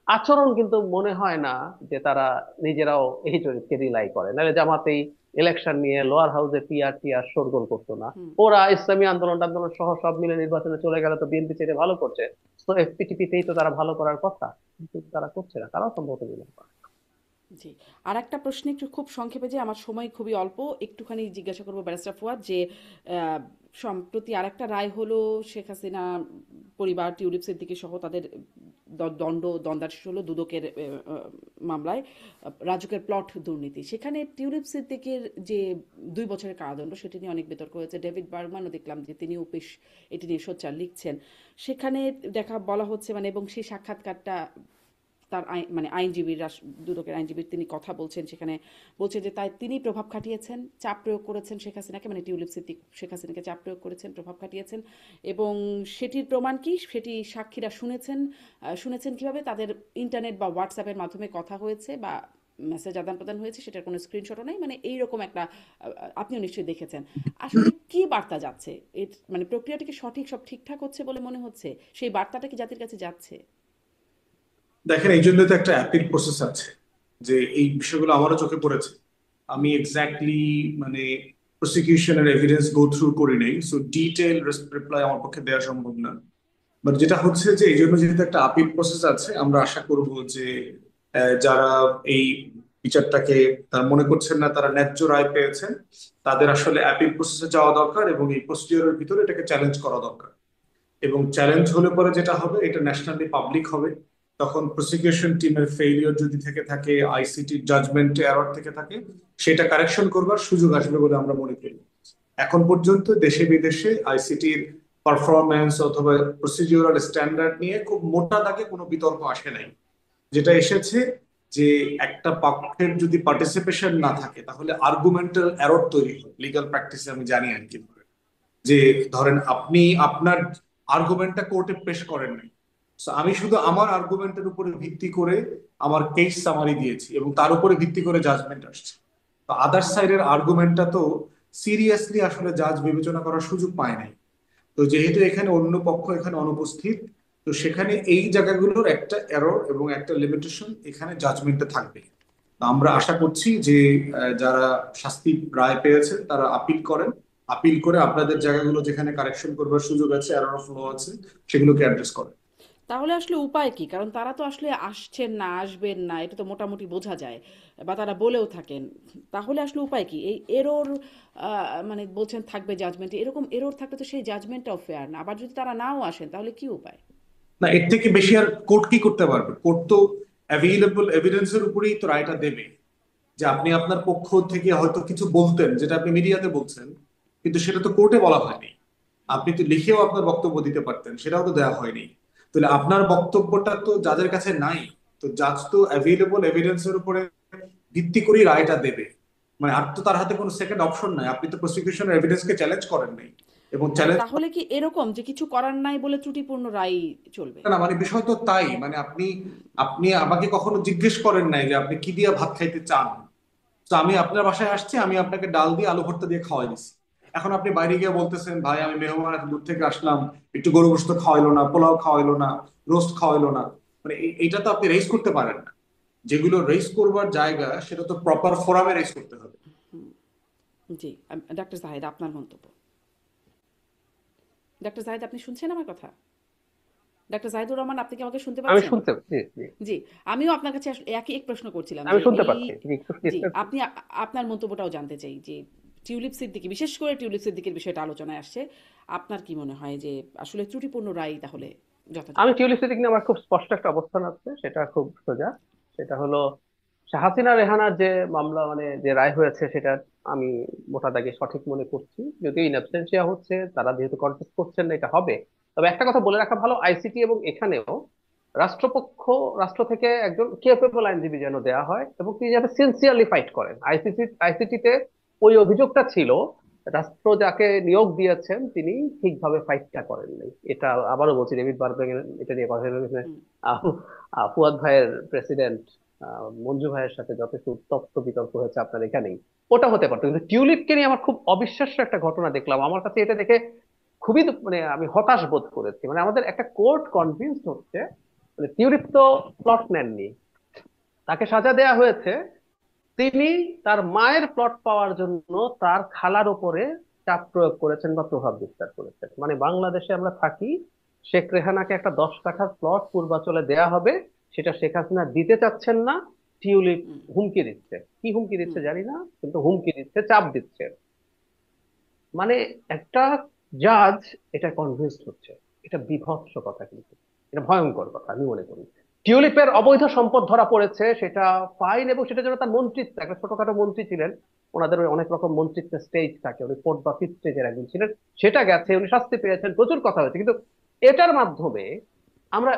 Speaker 2: আচরণ কিন্তু মনে হয় না যে তারা নিজেরাও এই জরিপকে রিলাই করে, নাহলে জামাত এই ইলেকশন নিয়ে লোয়ার হাউসে পিআর টিআর শোরগোল করতো না।
Speaker 1: হুম।
Speaker 2: ওরা ইসলামী আন্দোলন টান্দোলন সহ সব মিলে নির্বাচনে চলে গেলে তো বিএনপি চেয়ে ভালো করছে, তো এফপিটিপি তেই তো তারা ভালো করার কথা, কিন্তু তারা করছে না, তারাও সম্ভবত বিরোধ করে।
Speaker 1: জি। আর একটা প্রশ্ন একটু খুব সংক্ষেপে, যে আমার সময় খুবই অল্প, একটুখানি জিজ্ঞাসা করবো ব্যারিস্টার ফুয়াদ, যে সম্প্রতি আরেকটা রায় হলো শেখ হাসিনা পরিবার, টিউলিপ সিদ্দিকী সহ তাদের দণ্ডাদেশ হলো দুদকের মামলায়, রাজুকের প্লট দুর্নীতি। সেখানে টিউলিপ সিদ্দিকের যে 2 বছরের কারাদণ্ড, সেটি নিয়ে অনেক বিতর্ক হয়েছে। ডেভিড বার্গম্যানও দেখলাম যে তিনিও বেশ এটি নিয়ে সোচ্চার লিখছেন। সেখানে বলা হচ্ছে, মানে, এবং সেই সাক্ষাৎকারটা তার মানে আইনজীবীর, দুদকের আইনজীবীর, তিনি কথা বলছেন সেখানে, বলছে যে তিনি প্রভাব খাটিয়েছেন, চাপ প্রয়োগ করেছেন শেখ হাসিনাকে, মানে টিউলিপ সিদ্দিক শেখ হাসিনাকে চাপ প্রয়োগ করেছেন, প্রভাব খাটিয়েছেন। এবং সেটির প্রমাণ কি, সেটি সাক্ষীরা শুনেছেন কিভাবে, তাদের ইন্টারনেট বা হোয়াটসঅ্যাপের মাধ্যমে কথা হয়েছে বা মেসেজ আদান প্রদান হয়েছে, সেটার কোনো স্ক্রিনশটও নেই। মানে এইরকম একটা, আপনিও নিশ্চয়ই দেখেছেন। আসলে কি বার্তা যাচ্ছে, এর মানে প্রক্রিয়াটি কি সঠিক, সব ঠিকঠাক হচ্ছে বলে মনে হচ্ছে? সেই বার্তাটা কি জাতির কাছে যাচ্ছে?
Speaker 3: দেখেন, এই জন্য তো একটা অ্যাপিল প্রসেস আছে, যে এই বিষয়গুলো আমারও চোখে পড়েছে। আমি এক্স্যাক্টলি মানে প্রসিকিউশনের এভিডেন্স গো থ্রু করি নাই, সো ডিটেল রিপ্লাই আমার পক্ষে দেওয়া সম্ভব না। বাট যেটা হচ্ছে যে এই জন্য যেহেতু একটা আপিল প্রসেস আছে, আমরা আশা করব যে যারা এই বিচারটাকে তারা মনে করছেন না তারা ন্যায্য রায় পেয়েছেন, তাদের আসলে আপিল প্রসেসে যাওয়া দরকার এবং এই প্রসিডিওরের ভিতরে এটাকে চ্যালেঞ্জ করা দরকার। এবং চ্যালেঞ্জ হলে পরে যেটা হবে, এটা ন্যাশনালি পাবলিক হবে। তখন প্রসিকিউশন টিমের ফেইলিওর যদি থেকে থাকে, আইসিটি জাজমেন্ট এরর থেকে থাকে, সেটা কারেকশন করবার সুযোগ আসবে বলে আমরা মনে করি। এখন পর্যন্ত দেশে বিদেশে আইসিটির পারফরমেন্স অথবা প্রসিডিউরাল স্ট্যান্ডার্ড নিয়ে খুব মোটা দাগে কোনো বিতর্ক আসে নাই। যেটা এসেছে যে একটা পক্ষের যদি পার্টিসিপেশন না থাকে তাহলে আর্গুমেন্টাল এরর তৈরি হয়। লিগ্যাল প্র্যাকটিসে আমি জানি আর কি, যে ধরেন আপনি আপনার আর্গুমেন্টটা কোর্টে পেশ করেন নাই, So আমি শুধু আমার আর্গুমেন্টের উপরে ভিত্তি করে আমার কেস সামারি দিয়েছি এবং তার উপরে ভিত্তি করে জাজমেন্ট আসছে। তো আদার সাইডের আর্গুমেন্টটা তো সিরিয়াসলি আসলে জাজ বিবেচনা করার সুযোগ পায় নাই। তো যেহেতু এখানে অন্য পক্ষ এখানে অনুপস্থিত, তো সেখানে এই জায়গাগুলোর একটা এরর এবং একটা লিমিটেশন এখানে জাজমেন্টে থাকবে। তো আমরা আশা করছি যে যারা শাস্তি রায় পেয়েছেন তারা আপিল করেন, আপিল করে আপনাদের জায়গাগুলো যেখানে কারেকশন করবার সুযোগ আছে, এরর অফ ল আছে, সেগুলোকে অ্যাড্রেস করেন।
Speaker 1: তাহলে আসলে উপায় কি? কারণ তারা তো আসলে আসছেন না, আসবেন না, এটা তো মোটামুটি বোঝা যায়, বা তারা বলেও থাকেন। তাহলে আসলে উপায় কি? এই এরর, মানে বলছেন থাকবে জাজমেন্টে, এরকম এরর থাকলে তো সেই জাজমেন্টটাও ফেয়ার না। আবার যদি তারা নাও আসেন, তাহলে কি উপায়?
Speaker 3: না, এর থেকে বেশি আর কোর্ট কি করতে পারবে? কোর্ট তো অ্যাভেইলেবল এভিডেন্সের উপরেই তো রায়টা দেবে। যে আপনি আপনার পক্ষ থেকে হয়তো কিছু বলতেন যেটা আপনি মিডিয়াতে বলছেন, কিন্তু সেটা তো কোর্টে বলা হয়নি। আপনি তো লিখেও আপনার বক্তব্য দিতে পারতেন, সেটাও তো দেওয়া হয়নি। তাহলে আপনার বক্তব্যটা তো যাদের কাছে নাই, তো জাজ তো অ্যাভেইলেবল এভিডেন্সের উপরে ভিত্তি করেই রায়টা দেবে। মানে আর তো তার হাতে কোনো সেকেন্ড অপশন নাই। আপনি তো প্রসিকিউশনের এভিডেন্সকে চ্যালেঞ্জ করেন নাই, এবং
Speaker 1: মানে
Speaker 3: চ্যালেঞ্জ
Speaker 1: তাহলে কি এরকম যে কিছু করার নাই বলে ত্রুটিপূর্ণ রায় চলবে?
Speaker 3: না, মানে বিষয় তো তাই। মানে আপনি আপনি আমাকে কখনো জিজ্ঞেস করেন নাই যে আপনি কি দিয়ে ভাত খাইতে চান। তো আমি আপনার বাসায় আসছি, আমি আপনাকে ডাল দিয়ে আলু ভর্তা দিয়ে খাওয়াই দিচ্ছি। এখন আপনি বাইরে গিয়ে বলতেছেন, ভাই আমি মেহমান এত দূর থেকে আসলাম, একটু গরু গোশত খাওয়াইলো না, পোলাও খাওয়াইলো না, রোস্ট খাওয়াইলো না। মানে এইটা তো আপনি রেজ করতে পারেন না। যেগুলো রেজ করবার জায়গা সেটা তো প্রপার ফোরামে রেজ করতে হবে।
Speaker 1: জি। ডাক্তার জাহেদ, আপনার মন্তব্য। ডাক্তার জাহেদ, আপনি শুনছেন আমার কথা? ডাক্তার জাহিদুর রহমান, আপনি কি আমাকে শুনতে
Speaker 2: আমি
Speaker 1: পাচ্ছেন?
Speaker 2: শুনতে, জি জি,
Speaker 1: জি। আমিও আপনার কাছে একই এক প্রশ্ন করছিলাম
Speaker 2: আমি
Speaker 1: যে
Speaker 2: শুনতে
Speaker 1: এই,
Speaker 2: পাচ্ছি, জি একটু
Speaker 1: জি,
Speaker 2: ডিস্টার্ব।
Speaker 1: আপনি আপনার মন্তব্যটাও জানতে চাই যে টিউলিপ সিদ্দিকী, বিশেষ করে টিউলিপ সিদ্দিকের বিষয়টা আলোচনায় আসছে। আপনার কি মনে হয় যে আসলে ত্রুটিপূর্ণ রায় তাহলে যথাযথ?
Speaker 2: আমি টিউলিপ সিদ্দিক নিয়ে আমার খুব স্পষ্ট একটা অবস্থান আছে, সেটা খুব সোজা। সেটা হলো হাসিনা রেহানার যে মামলা, মানে যে রায় হয়েছে, সেটা আমি মোটা দাগে সঠিক মনে করছি। যদিও ইন অ্যাবসেন্সিয়া হচ্ছে, তারা যেহেতু কন্টেস্ট করছেন না, এটা হবে। তবে একটা কথা বলে রাখা ভালো, আইসিটি এবং এখানেও রাষ্ট্রপক্ষ, রাষ্ট্র থেকে একজন কেপেবল আইনজীবী যেন দেওয়া হয় এবং তিনি যাতে সিনসিয়ারলি ফাইট করেন। আইসিটিতে ওই অভিযোগটা ছিল, রাষ্ট্র যাকে নিয়োগ দিয়েছেন তিনি ঠিকভাবে ফাইটটা করেন নাই। এটা আবারও বলছি, ডেভিড বার্বেক এটা নিয়ে কথা বলেছেন।
Speaker 1: হুম।
Speaker 2: ফুয়াদ ভাইয়ের প্রেসিডেন্ট মঞ্জু ভাইয়ের সাথে যথেষ্ট উত্তপ্ত বিতর্ক হয়েছে আপনার এখানেই। ওটা হতে পারতো, কিন্তু টিউলিপকে নিয়ে আমার খুব অবিশ্বাস্য একটা ঘটনা দেখলাম। আমার কাছে এটা দেখে খুবই মানে আমি হতাশ বোধ করেছি। মানে আমাদের একটা কোর্ট কনভিন্সড হচ্ছে, মানে টিউলিপ তো প্লট নেননি, তাকে সাজা দেয়া হয়েছে। তিনি তার মায়ের প্লট পাওয়ার জন্য তার খালার উপরে চাপ প্রয়োগ করেছেন বা প্রভাব বিস্তার করেছেন। মানে বাংলাদেশে আমরা থাকি, শেখ রেহানাকে একটা 10 কাঠার প্লট পূর্বাচলে দেয়া হবে, সেটা শেখ হাসিনা দিতে চাচ্ছেন না। টিউলিপ
Speaker 1: হুম
Speaker 2: হুমকি দিচ্ছে, কি হুমকি দিচ্ছে
Speaker 1: হুম
Speaker 2: জানি না, কিন্তু হুমকি দিচ্ছে, চাপ দিচ্ছে। মানে একটা জাজ এটা কনভিন্সড হচ্ছে। এটা বিভৎস কথা, কিন্তু এটা ভয়ঙ্কর কথা আমি মনে করি। টিউলিপের অবৈধ সম্পদ ধরা পড়েছে, সেটা ফাইন, এবং সেটা যেন তার মন্ত্রিত্ব, একটা ছোটখাটো মন্ত্রী ছিলেন, ওনাদের ওই অনেক রকম মন্ত্রিত্বের স্টেজ থাকে, উনি ফোর্থ বা ফিফথ স্টেজের একজন ছিলেন, সেটা গেছে, উনি শাস্তি পেয়েছেন, প্রচুর কথা হয়েছে। কিন্তু এটার মাধ্যমে আমরা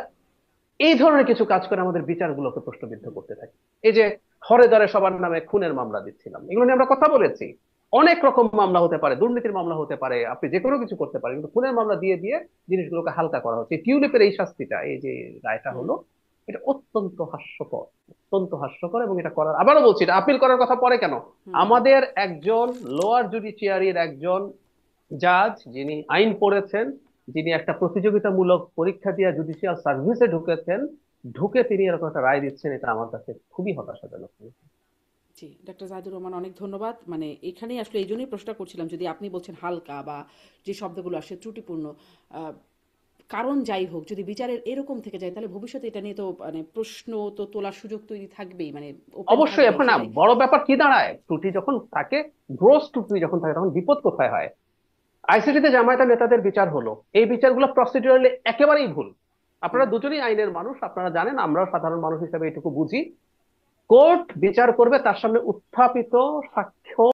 Speaker 2: এই ধরনের কিছু কাজ করে আমাদের বিচারগুলোকে প্রশ্নবিদ্ধ করতে থাকি। এই যে হরে ধরে সবার নামে খুনের মামলা দিচ্ছিলাম, এগুলো নিয়ে আমরা কথা বলেছি। অনেক রকম মামলা হতে পারে, দুর্নীতির মামলা হতে পারে, আপনি যে কোনো কিছু করতে পারেন, কিন্তু খুনের মামলা দিয়ে দিয়ে জিনিসগুলোকে হালকা করা হচ্ছে। টিউলিপের এই শাস্তিটা, এই যে রায়টা
Speaker 1: হুম
Speaker 2: হলো, এটা অত্যন্ত হাস্যকর, অত্যন্ত হাস্যকর। এবং এটা করার, আবারও বলছি, এটা আপিল করার কথা পরে কেন,
Speaker 1: হুম হুম
Speaker 2: আমাদের একজন লোয়ার জুডিশিয়ারির একজন জাজ, যিনি আইন পড়েছেন, যিনি একটা প্রতিযোগিতামূলক পরীক্ষা দিয়ে জুডিশিয়াল সার্ভিসে ঢুকেছেন, ঢুকে তিনি এরকম একটা রায় দিচ্ছেন, এটা আমার কাছে খুবই হতাশাজনক।
Speaker 1: জি, ডক্টর জাহিদুর রহমান, অনেক ধন্যবাদ। মানে এখানেই আসলে এই জন্যই প্রশ্নটা করছিলাম, যদি আপনি বলছেন হালকা বা যে শব্দগুলো আসে ত্রুটিপূর্ণ, আহ, কারণ যাই হোক, যদি বিচারের এরকম থেকে যায় তাহলে ভবিষ্যতে এটা নিয়ে তো মানে প্রশ্ন তো তোলার সুযোগ তৈরি থাকবেই, মানে ওপেন
Speaker 2: অবশ্যই,
Speaker 1: থাকবেই
Speaker 2: এখন না
Speaker 1: সেটাই।
Speaker 2: বড় ব্যাপার কি দাঁড়ায়, ত্রুটি যখন থাকে, গ্রোস ত্রুটি যখন থাকে, তখন বিপদ কোথায় হয়। আইসিটিতে জামায়াতের নেতাদের বিচার হলো, এই বিচারগুলো প্রসিডিউরালি একেবারেই ভুল।
Speaker 1: হুম
Speaker 2: আপনারা দুজনেই আইনের মানুষ, আপনারা জানেন, আমরাও সাধারণ মানুষ হিসেবে এটুকু বুঝি। কোর্ট বিচার করবে, তার সামনে উত্থাপিত সাক্ষ্য